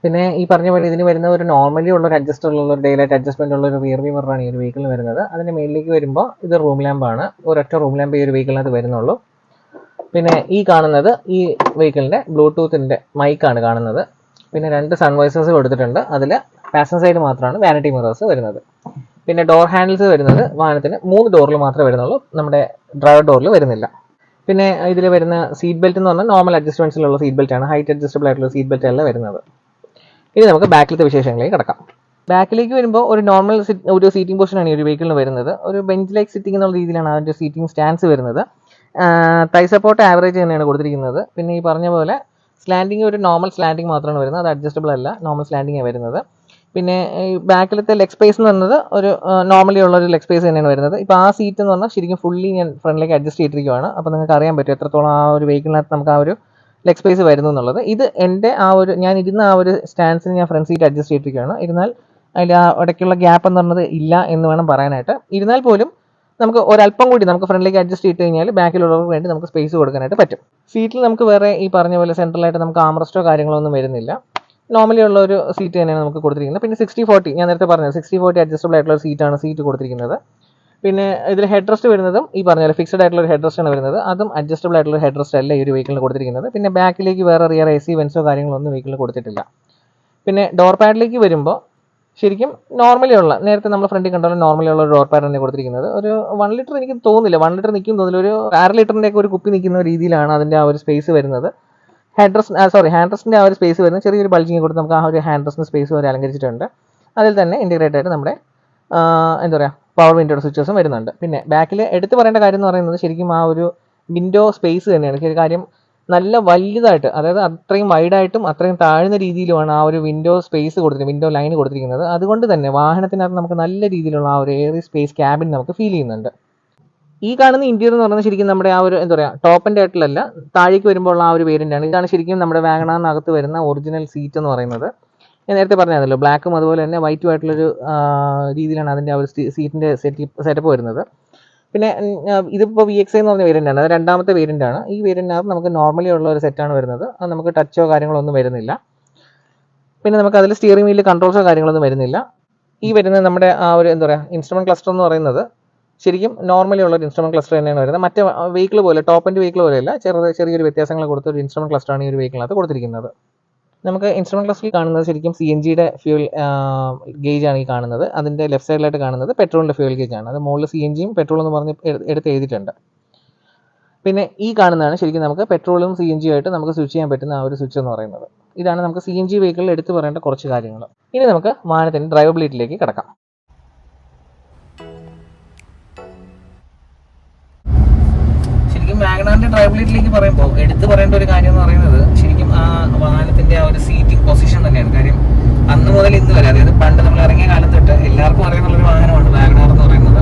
S1: പിന്നെ ഈ പറഞ്ഞ പോലെ ഇതിന് വരുന്ന ഒരു നോർമലി ഉള്ള ഒരു അഡ്ജസ്റ്ററുള്ള ഒരു ഡേലൈറ്റ് അഡ്ജസ്റ്റ്മെന്റ് ഉള്ള ഒരു റിയർ വ്യൂ മിററാണ് ഈ ഒരു വെഹിക്കിളിൽ വരുന്നത്. അതിൻ്റെ മേളിലേക്ക് വരുമ്പോൾ ഇത് റൂം ലാമ്പാണ്. ഒരൊറ്റ റൂം ലാമ്പ് ഈ ഒരു വെഹിക്കിളിനകത്ത് വരുന്നുള്ളൂ. പിന്നെ ഈ കാണുന്നത് ഈ വെഹിക്കിളിൻ്റെ ബ്ലൂടൂത്തിൻ്റെ മൈക്കാണ് കാണുന്നത്. പിന്നെ 2 സൺവൈസേഴ്സ് കൊടുത്തിട്ടുണ്ട്. അതിൽ പാസഞ്ചർ സൈഡ് മാത്രമാണ് വാനിറ്റി മിറേഴ്സ് വരുന്നത്. പിന്നെ ഡോർ ഹാൻഡിൽസ് വരുന്നത് വാഹനത്തിന് 3 ഡോറിൽ മാത്രമേ വരുന്നുള്ളൂ, നമ്മുടെ ഡ്രൈവർ ഡോറിൽ വരുന്നില്ല. പിന്നെ ഇതിൽ വരുന്ന സീറ്റ് ബെൽറ്റ് എന്ന് പറഞ്ഞാൽ നോർമൽ അഡ്ജസ്റ്റ്മെന്റ്സിലുള്ള സീറ്റ് ബെൽറ്റ് ആണ്, ഹൈറ്റ് അഡ്ജസ്റ്റബിൾ ആയിട്ടുള്ള സീറ്റ് ബെൽറ്റ് അല്ല വരുന്നത്. ഇനി നമുക്ക് ബാക്കിലത്തെ വിശേഷങ്ങളിലേക്ക് കിടക്കാം. ബാക്കിലേക്ക് വരുമ്പോൾ ഒരു നോർമൽ ഒരു സീറ്റിംഗ് പൊസിഷനാണ് ഈ ഒരു വെഹിക്കിളിന് വരുന്നത്. ഒരു ബെഞ്ച് ലൈക്ക് സിറ്റിംഗ് എന്നുള്ള രീതിയിലാണ് അതിൻ്റെ സീറ്റിംഗ് സ്റ്റാൻസ് വരുന്നത്. തൈ സപ്പോർട്ട് ആവറേജ് തന്നെയാണ് കൊടുത്തിരിക്കുന്നത്. പിന്നെ ഈ പറഞ്ഞ പോലെ സ്ലാൻഡിങ് ഒരു നോർമൽ സ്ലാൻഡിങ് മാത്രമാണ് വരുന്നത്, അത് അഡ്ജസ്റ്റബിൾ അല്ല, നോർമൽ സ്ലാൻഡിങ്ങാണ് വരുന്നത്. പിന്നെ ഈ ബാക്കിലത്തെ ലെഗ് സ്പേസ് എന്ന് പറയുന്നത് ഒരു നോർമലി ഉള്ള ഒരു ലെഗ് സ്പേസ് തന്നെയാണ് വരുന്നത്. ഇപ്പോൾ ആ സീറ്റ് എന്ന് പറഞ്ഞാൽ ശരിക്കും ഫുള്ളി ഞാൻ ഫ്രണ്ടിലേക്ക് അഡ്ജസ്റ്റ് ചെയ്തിരിക്കുകയാണ്. അപ്പോൾ നിങ്ങൾക്ക് അറിയാൻ പറ്റും എത്രത്തോളം ആ ഒരു വെഹിക്കിളിനകത്ത് നമുക്ക് ആ ഒരു ലെഗ് സ്പേസ് വരുന്നു എന്നുള്ളത്. ഇത് എൻ്റെ ഞാൻ ഇരുന്ന ആ ഒരു സ്റ്റാൻസിന് ഞാൻ ഫ്രണ്ട് സീറ്റ് അഡ്ജസ്റ്റ് ചെയ്തിരിക്കുകയാണ്. ഇരുന്നാൽ അതിൽ ആ ഇടയ്ക്കുള്ള ഗ്യാപ്പ് എന്ന് പറഞ്ഞത് ഇല്ല എന്ന് വേണം പറയാനായിട്ട്. ഇരുന്നാൽ പോലും നമുക്ക് ഒരല്പം കൂടി നമുക്ക് ഫ്രണ്ടിലേക്ക് അഡ്ജസ്റ്റ് ചെയ്ത് കഴിഞ്ഞാൽ ബാക്കിലുള്ളവർക്ക് വേണ്ടി നമുക്ക് സ്പേസ് കൊടുക്കാനായിട്ട് പറ്റും. സീറ്റിൽ നമുക്ക് വേറെ ഈ പറഞ്ഞ പോലെ സെൻട്രലായിട്ട് നമുക്ക് ആംറസ്റ്റോ കാര്യങ്ങളൊന്നും വരുന്നില്ല. നോർമലി ഉള്ള ഒരു സീറ്റ് തന്നെയാണ് നമുക്ക് കൊടുത്തിരിക്കുന്നത്. പിന്നെ 60/40 ഞാൻ നേരത്തെ പറഞ്ഞത് 60/40 അഡ്ജസ്റ്റബിൾ ആയിട്ടുള്ള ഒരു സീറ്റ് കൊടുത്തിരിക്കുന്നത്. പിന്നെ ഇതിൽ ഹെഡ് റെസ്റ്റ് വരുന്നതും ഈ പറഞ്ഞ പോലെ ഫിക്സഡ് ആയിട്ടുള്ള ഒരു ഹെഡ് റെസ്റ്റ് ആണ് വരുന്നത്. അതും അഡ്ജസ്റ്റബിൾ ആയിട്ടുള്ള ഹെഡ് റെസ്റ്റ് അല്ല ഈ ഒരു വെഹിക്കിളിന് കൊടുത്തിരിക്കുന്നത്. പിന്നെ ബാക്കിലേക്ക് വേറെ റിയർ AC വെൻസോ കാര്യങ്ങളൊന്നും വെഹിക്കിളിൽ കൊടുത്തിട്ടില്ല. പിന്നെ ഡോർ പാഡിലേക്ക് വരുമ്പോൾ ശരിക്കും നോർമലി ഉള്ള നേരത്തെ നമ്മൾ ഫ്രണ്ടിൽ കണ്ടാലും നോർമലി ഉള്ള ഒരു ഡോർ പാഡ് തന്നെ കൊടുത്തിരിക്കുന്നത്. ഒരു 1 ലിറ്റർ എനിക്ക് തോന്നുന്നില്ല, 1 ലിറ്റർ നിൽക്കും തോന്നില്ല, ഒരു 1/2 ലിറ്ററിൻ്റെ ഒക്കെ ഒരു കുപ്പി നിൽക്കുന്ന രീതിയിലാണ് അതിൻ്റെ ആ ഒരു സ്പേസ് വരുന്നത്. ഹാൻഡ് റെസ്റ്റിൻ്റെ ആ ഒരു സ്പേസ് വരുന്നത് ചെറിയൊരു ബൾജിങ് കൊടുത്ത് നമുക്ക് ആ ഒരു ഹാൻഡ് റെസ്റ്റിൻ്റെ സ്പേസ് വരെ അലങ്കരിച്ചിട്ടുണ്ട്. അതിൽ തന്നെ ഇൻറ്റഗ്രേറ്റ് ആയിട്ട് നമ്മുടെ എന്താ പറയുക പവർ വിൻഡോയുടെ സ്വിച്ചസും വരുന്നുണ്ട്. പിന്നെ ബാക്കിൽ എടുത്ത് പറയേണ്ട കാര്യം എന്ന് പറയുന്നത് ശരിക്കും ആ ഒരു വിൻഡോ സ്പേസ് തന്നെയാണ്. ഒരു കാര്യം നല്ല വലുതായിട്ട്, അതായത് അത്രയും വൈഡായിട്ടും അത്രയും താഴ്ന്ന രീതിയിലുമാണ് ആ ഒരു വിൻഡോ സ്പേസ് കൊടുത്തിരിക്കുന്നത്, വിൻഡോ ലൈൻ കൊടുത്തിരിക്കുന്നത്. അതുകൊണ്ട് തന്നെ വാഹനത്തിനകത്ത് നമുക്ക് നല്ല രീതിയിലുള്ള ആ ഒരു എയർ സ്പേസ് ക്യാബിൻ നമുക്ക് ഫീൽ ചെയ്യുന്നുണ്ട്. ഈ കാണുന്ന ഇന്റീരിയർ എന്ന് പറയുന്നത് ശരിക്കും നമ്മുടെ ആ ഒരു എന്താ പറയുക ടോപ്പ് ആൻഡ് ആയിട്ടല്ല, താഴേക്ക് വരുമ്പോൾ ആ ഒരു വേരിയൻ്റ് ആണ്. ഇതാണ് ശരിക്കും നമ്മുടെ വാഗണറിനകത്ത് വരുന്ന ഒറിജിനൽ സീറ്റ് എന്ന് പറയുന്നത്. ഞാൻ നേരത്തെ പറഞ്ഞായിരുന്നല്ലോ, ബ്ലാക്കും അതുപോലെ തന്നെ വൈറ്റും ആയിട്ടുള്ളൊരു രീതിയിലാണ് അതിൻ്റെ ആ ഒരു സീറ്റിൻ്റെ സെറ്റപ്പ് വരുന്നത്. പിന്നെ ഇതിപ്പോൾ VXI എന്ന് പറഞ്ഞ വേരിയൻ്റാണ്, അത് രണ്ടാമത്തെ വേരിയൻ്റാണ്. ഈ വേരിയൻറ്റിനകത്ത് നമുക്ക് നോർമലി ഉള്ള ഒരു സെറ്റാണ് വരുന്നത്. അത് നമുക്ക് ടച്ചോ കാര്യങ്ങളോ ഒന്നും വരുന്നില്ല. പിന്നെ നമുക്ക് അതിൽ സ്റ്റിയറിംഗ് വീലിൽ കൺട്രോൾസോ കാര്യങ്ങളൊന്നും വരുന്നില്ല. ഈ വരുന്നത് നമ്മുടെ ആ ഒരു എന്താ പറയുക, ഇൻസ്ട്രുമെൻറ്റ് ക്ലസ്റ്റർ എന്ന് പറയുന്നത് ശരിക്കും നോർമലി ഉള്ള ഒരു ഇൻസ്ട്രുമെൻറ്റ് ക്ലസ്റ്റർ തന്നെയാണ് വരുന്നത്. മറ്റേ വെഹിക്കിൾ പോലെ, ടോപ്പ് ആൻഡ് വെഹിക്കിൾ പോലെയല്ല, ചെറിയൊരു വ്യത്യാസങ്ങൾ കൊടുത്ത ഒരു ഇൻസ്ട്രുമെൻറ്റ് ക്ലസ്റ്ററാണ് ഈ ഒരു വെഹിക്കിളിനകത്ത് കൊടുത്തിരിക്കുന്നത്. നമുക്ക് ഇൻസ്ട്രുമെൻറ്റ് ക്ലസ്റ്ററിൽ കാണുന്നത് ശരിക്കും CNGയുടെ ഫ്യൂൽ ഗേജ് ആണ് ഈ കാണുന്നത്. അതിൻ്റെ ലെഫ്റ്റ് സൈഡിലായിട്ട് കാണുന്നത് പെട്രോളിൻ്റെ ഫ്യൂൽ ഗേജ് ആണ്. അത് മുകളിൽ CNGയും പെട്രോൾ എന്ന് പറഞ്ഞ് എടുത്ത് എഴുതിയിട്ടുണ്ട്. പിന്നെ ഈ കാണുന്നതാണ് ശരിക്കും നമുക്ക് പെട്രോളും CNGയും ആയിട്ട് നമുക്ക് സ്വിച്ച് ചെയ്യാൻ പറ്റുന്ന ആ ഒരു സ്വിച്ച് എന്ന് പറയുന്നത്. ഇതാണ് നമുക്ക് CNG വെഹിക്കിളിൽ എടുത്തു പറയേണ്ട കുറച്ച് കാര്യങ്ങൾ. ഇനി നമുക്ക് വാഹനത്തിൻ്റെ ഡ്രൈവബിലിറ്റിയിലേക്ക് കിടക്കാം. ശരിക്കും വാഗണാറിൻ്റെ ഡ്രൈവബിലിറ്റിയിലേക്ക് പറയുമ്പോൾ എടുത്തു പറയേണ്ട ഒരു കാര്യം എന്ന് പറയുന്നത് ശരിക്കും ആ വാഹനത്തിൻ്റെ ആ ഒരു സീറ്റിംഗ് പൊസിഷൻ തന്നെയാണ്. കാര്യം അന്ന് മുതൽ ഇന്ന് വരെ, അതായത് പണ്ട് നമ്മൾ ഇറങ്ങിയ കാലം തൊട്ട് എല്ലാവർക്കും അറിയുന്നുള്ളൊരു വാഹനമാണ് വാഗണാർ എന്ന് പറയുന്നത്.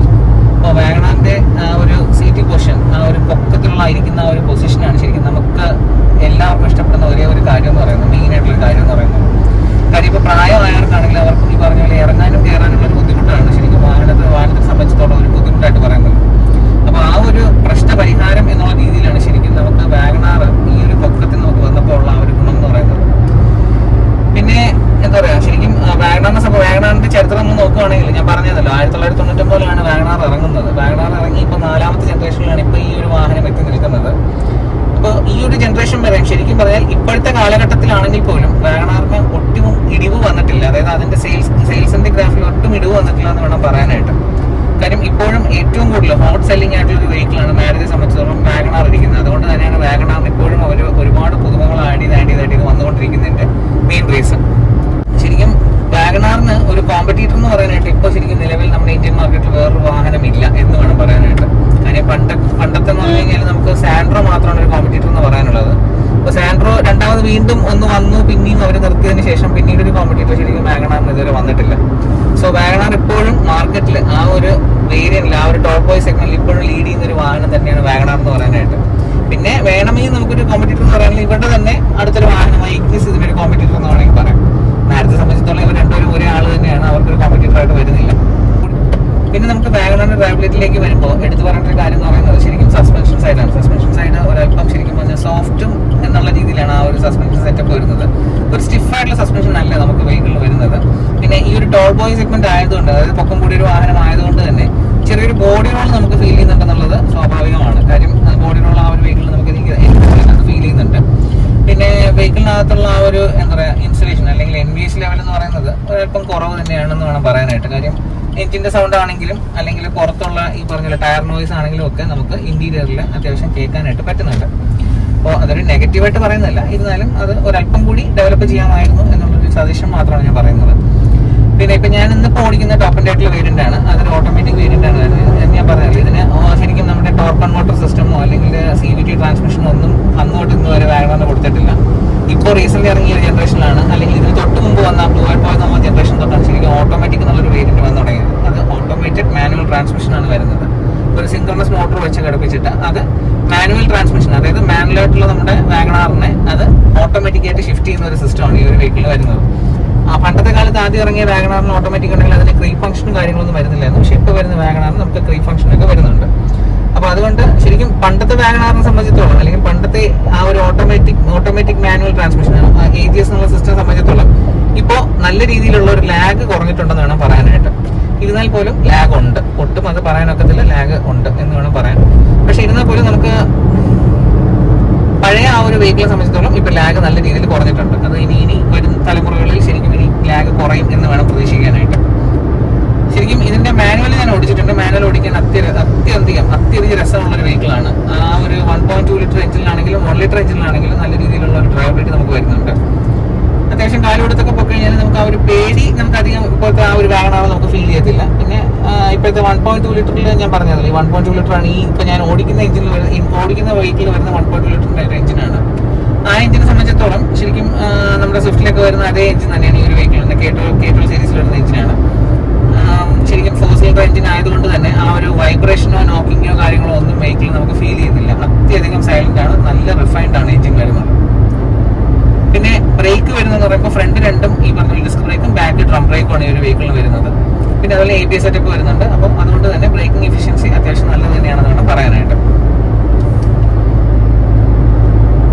S1: അപ്പോൾ വാഗണാറിൻ്റെ ആ ഒരു സീറ്റിംഗ് പൊസിഷൻ, ആ ഒരു പൊക്കത്തിലുള്ള ഇരിക്കുന്ന ആ ഒരു പൊസിഷനാണ് ശരിക്കും നമുക്ക് എല്ലാവർക്കും ഇഷ്ടപ്പെടുന്ന ഒരേ ഒരു കാര്യം എന്ന് പറയുന്നത്, മെയിനായിട്ടുള്ളൊരു കാര്യം എന്ന് പറയുന്നത്. കാര്യം ഇപ്പോൾ പ്രായമായവർക്കാണെങ്കിൽ അവർക്കും ഈ പറഞ്ഞ പോലെ ഇറങ്ങാനും കയറാനുള്ള ഒരു ബുദ്ധിമുട്ടാണ് ശരിക്കും വാഹനത്തെ സംബന്ധിച്ചിടത്തോളം ഒരു ബുദ്ധിമുട്ടായിട്ട് പറയുന്നത്. അപ്പോൾ ആ ഒരു പ്രശ്ന പരിഹാരം എന്നുള്ള രീതിയിലാണ് ശരിക്കും നമുക്ക് വാഗണാർ ഈ ഒരു പൊക്കത്തിൽ നമുക്ക് വന്നപ്പോൾ ഉള്ള ആ ഒരു ഗുണം എന്ന് പറയുന്നത്. പിന്നെ എന്താ പറയുക, ശരിക്കും വാഗണാറിന്റെ ചരിത്രം ഒന്ന് നോക്കുകയാണെങ്കിൽ ഞാൻ പറഞ്ഞതല്ലോ, 1999 വാഗണാർ ഇറങ്ങുന്നത്. വാഗണാർ ഇറങ്ങി ഇപ്പോൾ 4ാമത്തെ ജനറേഷനിലാണ് ഇപ്പോൾ ഈ ഒരു വാഹനം എത്തി നിൽക്കുന്നത്. അപ്പോൾ ഈ ഒരു ജനറേഷൻ വരെ ശരിക്കും പറഞ്ഞാൽ ഇപ്പോഴത്തെ കാലഘട്ടത്തിലാണെങ്കിൽ പോലും വാഗണാറിന് ഒട്ടും ഇടിവ് വന്നിട്ടില്ല. അതായത് അതിന്റെ സെയിൽസിന്റെ ഗ്രാഫിൽ ഒട്ടും ഇടിവ് വന്നിട്ടില്ല എന്ന് വേണം പറയാനായിട്ട്. കാര്യം ഇപ്പോഴും ഏറ്റവും കൂടുതൽ ഹോട്ട് സെല്ലിംഗ് ആയിട്ടുള്ള ഒരു വെഹിക്കിളാണ് മാരുതിയെ സംബന്ധിച്ചിടത്തോളം വാഗണാർ ഇരിക്കുന്നത്. അതുകൊണ്ട് തന്നെയാണ് വാഗണാറിന് ഇപ്പോഴും അവർ ഒരുപാട് പുതുമകൾ ആഡ് ചെയ്ത് വന്നുകൊണ്ടിരിക്കുന്നതിന്റെ മെയിൻ റീസൺ. ശരിക്കും വാഗണാറിന് ഒരു കോമ്പറ്റീറ്റർ എന്ന് പറയാനായിട്ട് ഇപ്പോൾ ശരിക്കും നിലവിൽ നമ്മുടെ ഇന്ത്യൻ മാർക്കറ്റിൽ വേറൊരു വാഹനമില്ല എന്ന് വേണം പറയാനായിട്ട്. കാര്യം പണ്ടത്തെ എന്ന് പറഞ്ഞു കഴിഞ്ഞാൽ നമുക്ക് സാൻഡ്രോ മാത്രമാണ് ഒരു കോമ്പറ്റീറ്റർ എന്ന് പറയാനുള്ളത്. അപ്പോൾ സാൻഡ്രോ രണ്ടാമത് വീണ്ടും ഒന്ന് വന്നു, പിന്നെയും അവർ നിർത്തിയതിന് ശേഷം പിന്നീട് ഒരു കോമ്പറ്റീറ്റർ ശരിക്കും വാഗണാറിന് ഇതുവരെ വന്നിട്ടില്ല. സോ വാഗണാർ ഇപ്പോഴും മാർക്കറ്റിൽ ആ ഒരു വേരിയന്റിൽ, ആ ഒരു ടോപ്പ് ബോയ് സെഗ്മെന്റിൽ ഇപ്പോഴും ലീഡ് ചെയ്യുന്ന ഒരു വാഹനം തന്നെയാണ് വാഗണാർ എന്ന് പറയാനായിട്ട്. പിന്നെ വേണമെങ്കിൽ നമുക്കൊരു കോമ്പറ്റീറ്റർ എന്ന് പറയാനുള്ള ഇവരുടെ തന്നെ അടുത്തൊരു വാഹനമായി ഇഗ്നിസ് ഇതിനൊരു കോമ്പറ്റീറ്റർ എന്ന് വേണമെങ്കിൽ പറയാം. മാരുതിയെ സംബന്ധിച്ചിടത്തോളം ഇവർ രണ്ടുപേരും ഒരേ ആൾ തന്നെയാണ്, അവർക്കൊരു കോമ്പറ്റീറ്റർ ആയിട്ട് വരുന്നില്ല. പിന്നെ നമുക്ക് വാഗണാറിന്റെ ഡ്രൈവബിലിറ്റിയിലേക്ക് വരുമ്പോൾ എടുത്തു പറയേണ്ട ഒരു കാര്യം എന്ന് പറയുന്നത് ശരിക്കും സസ്പെൻഷൻ സൈഡാണ്. സസ്പെൻഷൻ സൈഡ് ഒരല്പം ശരിക്കും പറഞ്ഞാൽ സോഫ്റ്റും എന്നുള്ള രീതിയിലാണ് ആ ഒരു സസ്പെൻഷൻ സെറ്റപ്പ് വരുന്നത്. ഒരു സ്റ്റിഫായിട്ടുള്ള സസ്പെൻഷൻ അല്ല നമുക്ക് വെഹിക്കിളിൽ വരുന്നത്. പിന്നെ ഈ ഒരു ടോൾ ബോയ് സെഗ്മെന്റ് ആയതുകൊണ്ട്, അതായത് പൊക്കം കൂടിയ ഒരു വാഹനം ആയതുകൊണ്ട് തന്നെ ചെറിയൊരു ബോഡി റോൾ നമുക്ക് ഫീൽ ചെയ്യുന്നുണ്ടെന്നുള്ളത് സ്വാഭാവികമാണ്. കാര്യം ബോഡി റോൾ ആ ഒരു വെഹിക്കിളിൽ നമുക്ക് ഫീൽ ചെയ്യുന്നുണ്ട്. പിന്നെ വെഹിക്കിളിനകത്തുള്ള ആ ഒരു എന്താ പറയുക ഇൻസുലേഷൻ അല്ലെങ്കിൽ NVH ലെവൽ എന്ന് പറയുന്നത് ഒരല്പം കുറവ് തന്നെയാണെന്ന് വേണം പറയാനായിട്ട്. കാര്യം എഞ്ചിന്റെ സൗണ്ട് ആണെങ്കിലും അല്ലെങ്കിൽ പുറത്തുള്ള ഈ പറഞ്ഞ ടയർ നോയ്സ് ആണെങ്കിലും ഒക്കെ നമുക്ക് ഇന്റീരിയറിൽ അത്യാവശ്യം കേൾക്കാനായിട്ട് പറ്റുന്നുണ്ട്. അപ്പോൾ അതൊരു നെഗറ്റീവായിട്ട് പറയുന്നില്ല, ഇരുന്നാലും അത് ഒരല്പം കൂടി ഡെവലപ്പ് ചെയ്യാമായിരുന്നു എന്നുള്ളൊരു സജഷൻ മാത്രമാണ് ഞാൻ പറയുന്നത്. പിന്നെ ഇപ്പം ഞാൻ ഇന്നിപ്പോൾ ഓടിക്കുന്ന ടോപ്പ് ആൻഡ് ആയിട്ടുള്ള വേരിയന്റ് ആണ്, അതൊരു ഓട്ടോമാറ്റിക് വേരിയന്റ് ആണ്. ഞാൻ പറഞ്ഞല്ലോ, ഇതിന് ശരിക്കും നമ്മുടെ ടോർക്ക് കൺവേർട്ടർ സിസ്റ്റമോ അല്ലെങ്കിൽ CVT ട്രാൻസ്മിഷനോ ഒന്നും അന്നോട്ട് ഇന്ന് വരെ വാഗണാറിന് കൊടുത്തിട്ടില്ല. ഇപ്പോൾ റീസെന്റ് ഇറങ്ങിയ ഒരു ജനറേഷനിലാണ്, അല്ലെങ്കിൽ ഇതിന് തൊട്ട് മുമ്പ് വന്ന ബ്ലൂ ആൻഡ് ബോയ് എന്നുള്ള ജനറേഷൻ തൊട്ടാണ് ശരിക്കും ഓട്ടോമാറ്റിക് എന്നുള്ളൊരു വേരിയന്റ് വന്നു തുടങ്ങിയത്. അത് ഓട്ടോമേറ്റഡ് മാനുവൽ ട്രാൻസ്മിഷൻ ആണ് വരുന്നത്. ഒരു സിൻക്രണസ് മോട്ടോർ വെച്ച് ഘടിപ്പിച്ചിട്ട് അത് മാനുവൽ ട്രാൻസ്മിഷൻ, അതായത് മാനുവലായിട്ടുള്ള നമ്മുടെ വാഗണാറിനെ അത് ഓട്ടോമാറ്റിക്കായിട്ട് ഷിഫ്റ്റ് ചെയ്യുന്ന ഒരു സിസ്റ്റമാണ് ഈ ഒരു വെഹിക്കിളിൽ വരുന്നത്. പണ്ടത്തെ കാലത്ത് ആദ്യം ഇറങ്ങിയ വാഗണാറിന് ഓട്ടോമാറ്റിക് ഉണ്ടെങ്കിൽ അതിന് ക്രീപ്പ് ഫംഗ്ഷനും കാര്യങ്ങളൊന്നും വരുന്നില്ലായിരുന്നു. പക്ഷേ ഇപ്പോൾ വരുന്ന വാഗണാറിന് നമുക്ക് ക്രീപ്പ് ഫംഗ്ഷനൊക്കെ വരുന്നുണ്ട്. അപ്പോൾ അതുകൊണ്ട് ശരിക്കും പണ്ടത്തെ വാഗണാറിനെ സംബന്ധിച്ചിടത്തോളം, അല്ലെങ്കിൽ പണ്ടത്തെ ആ ഒരു ഓട്ടോമാറ്റിക് മാനുവൽ ട്രാൻസ്മിഷൻ AGS എന്നുള്ള സിസ്റ്റം സംബന്ധിച്ചിടത്തോളം ഇപ്പോൾ നല്ല രീതിയിലുള്ള ഒരു ലാഗ് കുറഞ്ഞിട്ടുണ്ടെന്ന് വേണം പറയാനായിട്ട്. ഇരുന്നാൽ പോലും ലാഗ് ഉണ്ട്, ഒട്ടും അത് പറയാനൊക്കത്തില്ല, ലാഗ് ഉണ്ട് എന്ന് വേണം പറയാൻ. പക്ഷെ ഇരുന്നാൽ പോലും നമുക്ക് പഴയ ആ ഒരു വെഹിക്കിളിനെ സംബന്ധിച്ചിടത്തോളം ഇപ്പോൾ ലാഗ് നല്ല രീതിയിൽ കുറഞ്ഞിട്ടുണ്ട്. അത് ഇനി വരും തലമുറകളിൽ ശരിക്കും ഇനി ലാഗ് കുറയും എന്ന് വേണം പ്രതീക്ഷിക്കാനായിട്ട്. ശരിക്കും ഇതിന്റെ മാനുവൽ ഞാൻ ഓടിച്ചിട്ടുണ്ട്. മാനുവൽ ഓടിക്കാൻ അത്യധികം രസമുള്ളൊരു വെഹിക്കിളാണ്. ആ ഒരു 1.2 ലിറ്റർ എഞ്ചിനിലാണെങ്കിലും 1 ലിറ്റർ എഞ്ചിനിലാണെങ്കിലും നല്ല രീതിയിലുള്ള ഒരു ഡ്രൈവബിലിറ്റി നമുക്ക് വരുന്നുണ്ട്. അത്യാവശ്യം കാലുകൊടുത്തൊക്കെ പോയി കഴിഞ്ഞാൽ നമുക്ക് ആ ഒരു പേടി നമുക്ക് അധികം ഇപ്പോഴത്തെ ആ ഒരു വാഗണാർ നമുക്ക് ഫീൽ ചെയ്യത്തില്ല. പിന്നെ ഇപ്പോഴത്തെ 1.2 ലിറ്ററിൽ ഞാൻ പറഞ്ഞതല്ലേ, ഈ 1.2 ലിറ്റർ ആണ് ഈ ഇപ്പോൾ ഞാൻ ഓടിക്കുന്ന വെഹിക്കിളിൽ വരുന്ന 1.2 ലിറ്ററിന്റെ എഞ്ചിനാണ്. ആ എഞ്ചിനെ സംബന്ധിച്ചിടത്തോളം ശരിക്കും നമ്മുടെ സ്വിഫ്റ്റിലൊക്കെ വരുന്ന അതേ എഞ്ചിൻ തന്നെയാണ് ഈ ഒരു വെഹിക്കിളിന്റെ K12 സീരീസിൽ വരുന്ന എഞ്ചിനാണ്. ശരിക്കും 4 സിലിണ്ടർ എഞ്ചിൻ ആയതുകൊണ്ട് തന്നെ ആ ഒരു വൈബ്രേഷനോ നോക്കിങ്ങോ കാര്യങ്ങളോ ഒന്നും വെഹിക്കിളിൽ നമുക്ക് ഫീൽ ചെയ്യുന്നില്ല. അത്യധികം സൈലന്റ് ആണ്, നല്ല റിഫൈൻഡ് ആണ് എഞ്ചിൻ വരുന്നത്. പിന്നെ ബ്രേക്ക് വരുന്നതെന്ന് പറയുമ്പോൾ ഫ്രണ്ട് രണ്ടും ഈ പറഞ്ഞ ഡിസ്ക് ബ്രേക്കും ബാക്ക് ഡ്രം ബ്രേക്കുമാണ് ഈ ഒരു വെഹിക്കിളിൽ വരുന്നത്. പിന്നെ അതുപോലെ ABS സെറ്റപ്പ് വരുന്നുണ്ട്. അപ്പം അതുകൊണ്ട് തന്നെ ബ്രേക്കിംഗ് എഫിഷ്യൻസി അത്യാവശ്യം നല്ലത് തന്നെയാണെന്ന് വേണം പറയാനായിട്ട്.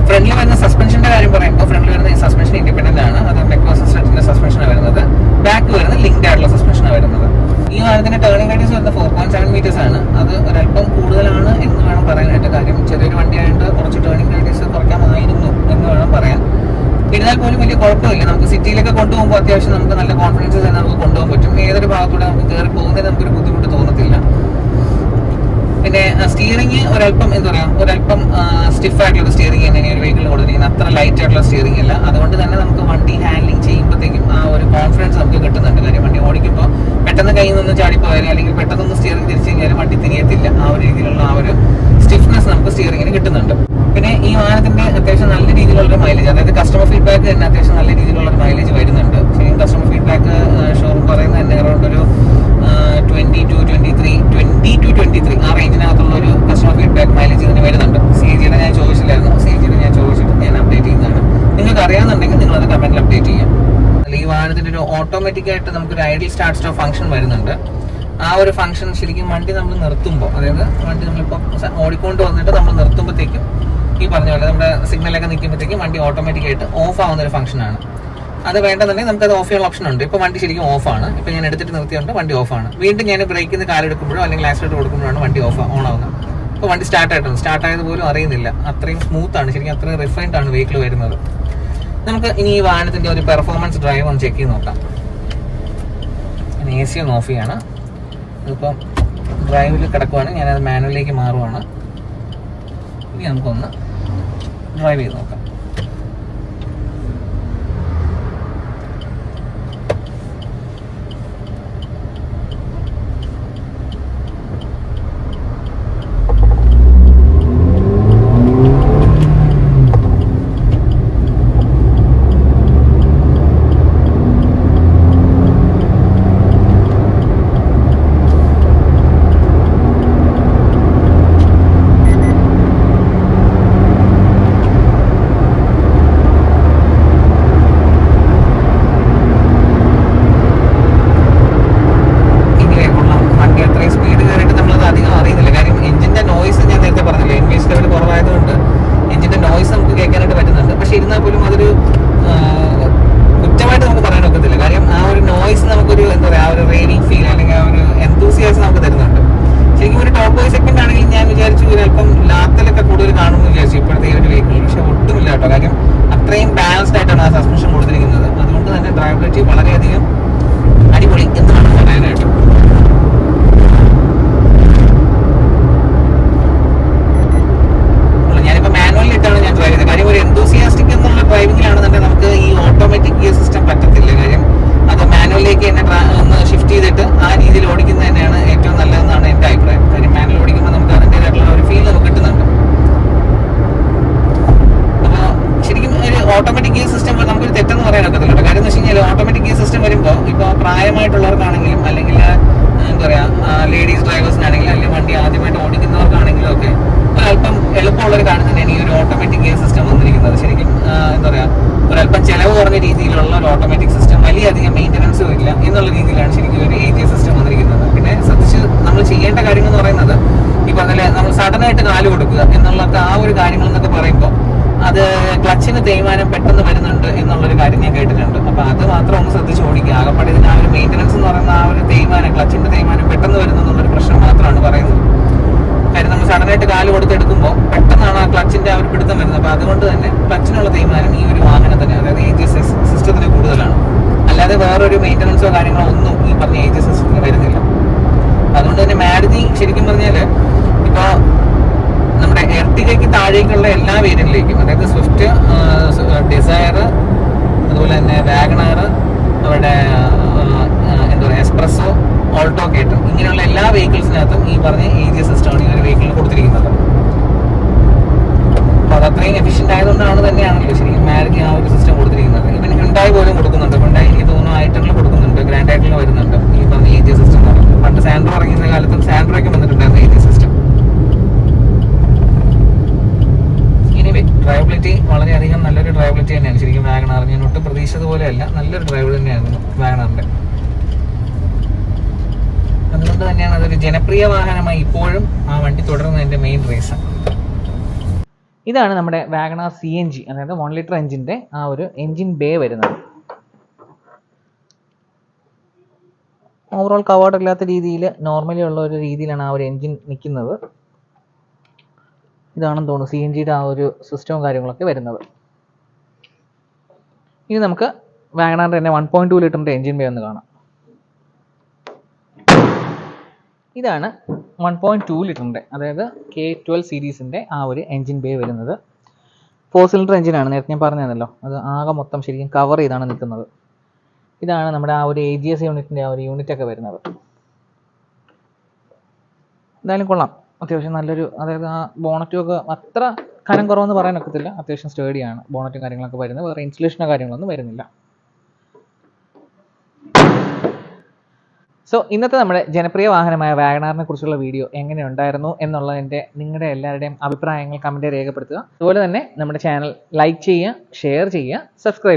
S1: ഫ്രണ്ടിൽ വരുന്ന സസ്പെൻഷന്റെ കാര്യം പറയുമ്പോൾ ഫ്രണ്ടിൽ വരുന്ന ഈ സസ്പെൻഷൻ ഇൻഡിപെൻഡന്റ് ആണ്. അത് മെക്കോസിസ്റ്റത്തിന്റെ സസ്പെൻഷനാണ് വരുന്നത്. ബാക്ക് വരുന്ന ലിങ്ക്ഡ് ആയിട്ടുള്ള സസ്പെൻഷനാണ് വരുന്നത്. ഈ വാഹനത്തിന്റെ ടേണിംഗ് റേഡിയസ് വരുന്നത് 4.7 മീറ്റേഴ്സ് ആണ്. അത് ഒരല്പം കൂടുതലാണ് എന്ന് വേണം പറയാനായിട്ട്. കാര്യം ചെറിയൊരു വണ്ടിയായിട്ട് കുറച്ച് ടേണിംഗ് റേഡിയസ് കുറയ്ക്കാമായിരുന്നു എന്ന് വേണം പറയാൻ. ഇരുന്നാൽ പോലും വലിയ കുഴപ്പമില്ല. നമുക്ക് സിറ്റിയിലൊക്കെ കൊണ്ടുപോകുമ്പോൾ അത്യാവശ്യം നമുക്ക് നല്ല കോൺഫിഡൻസ് തന്നെ നമുക്ക് കൊണ്ടുപോകാൻ പറ്റും. ഏതൊരു ഭാഗത്തൂടെ നമുക്ക് കയറി പോകുന്നതിന് നമുക്കൊരു ബുദ്ധിമുട്ട് തോന്നത്തില്ല. പിന്നെ സ്റ്റിയറിംഗ് ഒരല്പം എന്താ പറയുക, ഒരല്പം സ്റ്റിഫ് ആയിട്ടുള്ള സ്റ്റിയറിംഗ് തന്നെയാണ് ഒരു വെഹിക്കിളിൽ കൊടുത്തിരിക്കുന്നത്. അത്ര ലൈറ്റ് ആയിട്ടുള്ള സ്റ്റിയറിംഗ് അല്ല. അതുകൊണ്ട് തന്നെ നമുക്ക് വണ്ടി ഹാൻഡ്ലിംഗ് ചെയ്യുമ്പോഴത്തേക്കും ആ ഒരു കോൺഫിഡൻസ് നമുക്ക് കിട്ടുന്നുണ്ട്. കാര്യം വണ്ടി ഓടിക്കുമ്പോൾ പെട്ടെന്ന് കയ്യിൽ നിന്ന് ചാടിപ്പോയാലും അല്ലെങ്കിൽ പെട്ടെന്നൊന്ന് സ്റ്റിയറിംഗ് തിരിച്ചു കഴിഞ്ഞാലും വണ്ടി തിരിയത്തില്ല. ആ ഒരു രീതിയിലുള്ള ആ ഒരു സ്റ്റിഫ്നെസ് നമുക്ക് സ്റ്റിയറിംഗിന് കിട്ടുന്നുണ്ട്. പിന്നെ ഈ വാഹനത്തിന്റെ അത്യാവശ്യം നല്ല രീതിയിലുള്ള മൈലേജ്, അതായത് കസ്റ്റമർ ഫീഡ്ബാക്ക് തന്നെ അത്യാവശ്യം നല്ല രീതിയിലുള്ള മൈലേജ് വരുന്നുണ്ട്. ശരിക്കും കസ്റ്റമർ ഫീഡ്ബാക്ക് ഷോറൂം പറയുന്നത് തന്നെ അറൗണ്ട് ഒരു 20 to 23 ആ റേഞ്ചിനകത്തുള്ള ഒരു കസ്റ്റമർ ഫീഡ്ബാക്ക് മൈലേജ് ഇതിന് വരുന്നുണ്ട്. CG-യുടെ ഞാൻ ചോദിച്ചില്ലായിരുന്നു. CG-യുടെ ഞാൻ ചോദിച്ചിട്ട് ഞാൻ അപ്ഡേറ്റ് ചെയ്യുന്നതാണ്. നിങ്ങൾക്ക് അറിയാമെന്നുണ്ടെങ്കിൽ നിങ്ങളത് കമന്റിൽ അപ്ഡേറ്റ് ചെയ്യാം. ഈ വാഹനത്തിന്റെ ഒരു ഓട്ടോമാറ്റിക് ആയിട്ട് നമുക്കൊരു ഐഡിൽ സ്റ്റാർട്ട് സ്റ്റോപ്പ് ഫംഗ്ഷൻ വരുന്നുണ്ട്. ആ ഒരു ഫംഗ്ഷൻ ശരിക്കും വണ്ടി നമ്മൾ നിർത്തുമ്പോൾ, അതായത് വണ്ടി നമ്മളിപ്പോൾ ഓടിക്കൊണ്ട് വന്നിട്ട് നമ്മൾ നിർത്തുമ്പോഴത്തേക്കും ഈ പറഞ്ഞ പോലെ നമ്മുടെ സിഗ്നലൊക്കെ നിൽക്കുമ്പോഴത്തേക്കും വണ്ടി ഓട്ടോമാറ്റിക് ആയിട്ട് ഓഫ് ആവുന്ന ഒരു ഫംഗ്ഷനാണ്. അത് വേണ്ടെന്നുണ്ടെങ്കിൽ നമുക്കത് ഓഫ് ചെയ്യാനുള്ള ഓപ്ഷൻ ഉണ്ട്. ഇപ്പോൾ വണ്ടി ശരിക്കും ഓഫാണ്. ഇപ്പോൾ ഞാൻ എടുത്തിട്ട് നിർത്തിയുണ്ട് വണ്ടി ഓഫാണ്. വീണ്ടും ഞാൻ ബ്രേക്കിൽ നിന്ന് കാലെടുക്കുമ്പോഴോ അല്ലെങ്കിൽ ആക്സിലേറ്റർ കൊടുക്കുമ്പോഴാണ് വണ്ടി ഓൺ ആവുന്നത്. ഇപ്പോൾ വണ്ടി സ്റ്റാർട്ട് ആയത് പോലും അറിയുന്നില്ല. അത്രയും സ്മൂത്താണ്, ശരിക്കും അത്രയും റിഫൈൻഡ് ആണ് വെഹിക്കിൾ വരുന്നത്. നമുക്ക് ഇനി ഈ വാഹനത്തിന്റെ ഒരു പെർഫോമൻസ് ഡ്രൈവ് ഒന്ന് ചെക്ക് ചെയ്ത് നോക്കാം. ഞാൻ AC ഒന്ന് ഓഫ് ചെയ്യാണ്. ഇതിപ്പം ഡ്രൈവിൽ കിടക്കുവാണ്. ഞാനത് മാനുവലിലേക്ക് മാറുവാണ്. ഇനി നമുക്കൊന്ന് ഡ്രൈവ് ചെയ്ത് നോക്കാം. വളരെയധികം അടിപൊളി എന്നാണ് പറയാനായിട്ട്. ഞാനിപ്പോൾ മാനുവലിലിട്ടാണ് ഞാൻ ഡ്രൈവ് ചെയ്തത്. കാര്യം ഒരു എന്തൂസിയാസ്റ്റിക് എന്നുള്ള ഡ്രൈവിംഗിലാണെന്നുണ്ടെങ്കിൽ നമുക്ക് ഈ ഓട്ടോമാറ്റിക് ഗിയർ സിസ്റ്റം പറ്റത്തില്ല. കാര്യം അത് മാനുവലിലേക്ക് തന്നെ ഒന്ന് ഷിഫ്റ്റ് ചെയ്തിട്ട് ആ രീതിയിൽ ഓടിക്കുന്നത് തന്നെയാണ് ഏറ്റവും നല്ലതെന്നാണ് എൻ്റെ അഭിപ്രായം. കാര്യം മാനുവൽ ഓടിക്കുമ്പോൾ നമുക്ക് അതിൻ്റെതായിട്ടുള്ള ഒരു ഫീൽ നമുക്ക് കിട്ടുന്നുണ്ട്. ശരിക്കും ഒരു ഓട്ടോമാറ്റിക് ഗിയർ സിസ്റ്റം നമുക്കൊരു തെറ്റെന്ന് പറയാൻ ഒക്കത്തില്ല. കാര്യം എന്ന് വെച്ച് കഴിഞ്ഞാൽ ഓട്ടോമാറ്റിക് ഗിയർ സിസ്റ്റം വരുമ്പോൾ ഇപ്പോൾ പ്രായമായിട്ടുള്ളവർക്കാണെങ്കിലും അല്ലെങ്കിൽ എന്താ പറയുക ലേഡീസ് ഡ്രൈവേഴ്സിനാണെങ്കിലും അല്ലെങ്കിൽ വണ്ടി ആദ്യമായിട്ട് ഓടിക്കുന്നവർക്കാണെങ്കിലും ഒക്കെ ഒരല്പം എളുപ്പമുള്ളൊരു കാര്യം തന്നെയാണ് ഈ ഒരു ഓട്ടോമാറ്റിക് ഗിയർ സിസ്റ്റം വന്നിരിക്കുന്നത്. ശരിക്കും എന്താ പറയുക ഒരല്പം ചിലവ് കുറഞ്ഞ രീതിയിലുള്ള ഒരു ഓട്ടോമാറ്റിക് സിസ്റ്റം, വലിയ അധികം മെയിൻ്റനൻസും ഇല്ല എന്നുള്ള രീതിയിലാണ് ശരിക്കും ഒരു AGS സിസ്റ്റം വന്നിരിക്കുന്നത്. പിന്നെ ശ്രദ്ധിച്ച് നമ്മൾ ചെയ്യേണ്ട കാര്യങ്ങൾ എന്ന് പറയുന്നത് ഈ പറഞ്ഞാൽ നമ്മൾ സഡനായിട്ട് കാല് കൊടുക്കുക എന്നുള്ള ആ ഒരു കാര്യങ്ങൾ എന്നൊക്കെ പറയുമ്പോൾ അത് ക്ലച്ചിന് തേയ്മാനം പെട്ടെന്ന് വരുന്നുണ്ട് എന്നുള്ളൊരു കാര്യം ഞാൻ കേട്ടിട്ടുണ്ട്. അപ്പോൾ അത് മാത്രം ഒന്ന് ശ്രദ്ധിച്ച് ഓടിക്കുക. ആകപ്പാടെ ഇതിന് ആ ഒരു മെയിൻ്റനൻസ് എന്ന് പറയുന്ന ആ ഒരു തേയ്മാനം, ക്ലച്ചിൻ്റെ തേയ്മാനം പെട്ടെന്ന് വരുന്നു എന്നുള്ളൊരു പ്രശ്നം മാത്രമാണ് പറയുന്നത്. കാര്യം നമ്മൾ സഡനായിട്ട് കാല് കൊടുത്തെടുക്കുമ്പോൾ പെട്ടെന്നാണ് ആ ക്ലച്ചിൻ്റെ ആ ഒരു പിടുത്തം വരുന്നത്. അപ്പോൾ അതുകൊണ്ട് തന്നെ ക്ലച്ചിനുള്ള തേയ്മാനം ഈ ഒരു വാഹനത്തിന്, അതായത് AGS സിസ്റ്റത്തിന് കൂടുതലാണ്. അല്ലാതെ വേറൊരു മെയിൻ്റനൻസോ കാര്യങ്ങളോ ഒന്നും ഈ പറഞ്ഞ AGS സിസ്റ്റത്തിന് വരുന്നില്ല. അതുകൊണ്ട് തന്നെ മാരുതി ശരിക്കും പറഞ്ഞാൽ ഇപ്പോൾ നമ്മുടെ എർട്ടിഗയ്ക്ക് താഴേക്കുള്ള എല്ലാ വേരിയന്റിലേക്കും, അതായത് സ്വിഫ്റ്റ്, ഡിസയർ, അതുപോലെ തന്നെ വാഗണർ, അവിടെ എന്താ പറയുക എക്സ്പ്രസോ, ഓൾട്ടോ കേട്ടോ, ഇങ്ങനെയുള്ള എല്ലാ വെഹിക്കിൾസിനകത്തും ഈ പറഞ്ഞ AGS സിസ്റ്റമാണ് ഈ ഒരു വെഹിക്കിളിൽ കൊടുത്തിരിക്കുന്നത്. അപ്പോൾ അത് അത്രയും എഫിഷ്യൻ്റ് ആയതുകൊണ്ടാണ് തന്നെയാണല്ലോ ശരിക്കും മാരുതി ആ ഒരു സിസ്റ്റം കൊടുത്തിരിക്കുന്നത്. ഇവൻ ഹ്യുണ്ടായി പോലും കൊടുക്കുന്നുണ്ട്. ഹ്യുണ്ടായി എനിക്ക് തോന്നുന്നു ഐറ്റണിൽ കൊടുക്കുന്നുണ്ട്, ഗ്രാൻഡ് ഐറ്റണിൽ വരുന്നുണ്ട് ഈ പറഞ്ഞ AGS സിസ്റ്റം എന്ന് പറയുന്നത്. പണ്ട് സാൻഡ്രോ ഇറങ്ങിയ കാലത്തും സാൻഡ്രോയ്ക്ക് വന്നിട്ടുണ്ടായിരുന്നു AGS സിസ്റ്റം. ഡ്രൈവബിലിറ്റി വളരെയധികം നല്ലൊരു ഡ്രൈവബിലിറ്റി തന്നെയാണ് ശരിക്കും വാഗണാർ. ഞാൻ ഒട്ടും പ്രതീക്ഷിച്ചതുപോലെയല്ല, നല്ലൊരു ഡ്രൈവർ തന്നെയായിരുന്നു വാഗണാറിൻ്റെ. അതുകൊണ്ട് തന്നെയാണ് അതൊരു ജനപ്രിയ വാഹനമായി ഇപ്പോഴും ആ വണ്ടി തുടരുന്നതിൻ്റെ മെയിൻ റീസൺ. ഇതാണ് നമ്മുടെ വാഗണാർ CNG, അതായത് 1 ലിറ്റർ എഞ്ചിൻ്റെ ആ ഒരു എഞ്ചിൻ ബേ വരുന്നത്. ഓവറോൾ കവേർഡ് ഇല്ലാത്ത രീതിയിൽ നോർമലി ഉള്ള ഒരു രീതിയിലാണ് ആ ഒരു എഞ്ചിൻ നിൽക്കുന്നത്. ഇതാണെന്ന് തോന്നുന്നു CNGയുടെ ആ ഒരു സിസ്റ്റവും കാര്യങ്ങളൊക്കെ വരുന്നത്. ഇനി നമുക്ക് വാഗണാറിൻ്റെ തന്നെ 1.2 ലിറ്ററിൻ്റെ എഞ്ചിൻ ബേ ഒന്ന് കാണാം. ഇതാണ് 1.2 ലിറ്ററിൻ്റെ, അതായത് K12 സീരീസിൻ്റെ ആ ഒരു എഞ്ചിൻ ബേ വരുന്നത്. 4 സിലിണ്ടർ എഞ്ചിനാണ്, നേരത്തെ ഞാൻ പറഞ്ഞതല്ലോ. അത് ആകെ മൊത്തം ശരിക്കും കവർ ചെയ്താണ് നിൽക്കുന്നത്. ഇതാണ് നമ്മുടെ ആ ഒരു AGS യൂണിറ്റിൻ്റെ ആ ഒരു യൂണിറ്റൊക്കെ വരുന്നത്. എന്തായാലും കൊള്ളാം, അത്യാവശ്യം നല്ലൊരു, അതായത് ആ ബോണറ്റും ഒക്കെ അത്ര കനം കുറവെന്ന് പറയാനൊക്കത്തില്ല, അത്യാവശ്യം സ്റ്റേഡിയാണ് ബോണറ്റും കാര്യങ്ങളൊക്കെ വരുന്നത്. വേറെ ഇൻസുലേഷനോ കാര്യങ്ങളൊന്നും വരുന്നില്ല. സോ ഇന്നത്തെ നമ്മുടെ ജനപ്രിയ വാഹനമായ വാഗണാറിനെ കുറിച്ചുള്ള വീഡിയോ എങ്ങനെ ഉണ്ടായിരുന്നു എന്നുള്ളതിൻ്റെ നിങ്ങളുടെ എല്ലാവരുടെയും അഭിപ്രായങ്ങൾ കമൻറ്റ് രേഖപ്പെടുത്തുക. അതുപോലെ തന്നെ നമ്മുടെ ചാനൽ ലൈക്ക് ചെയ്യുക, ഷെയർ ചെയ്യുക, സബ്സ്ക്രൈബ് ചെയ്യുക.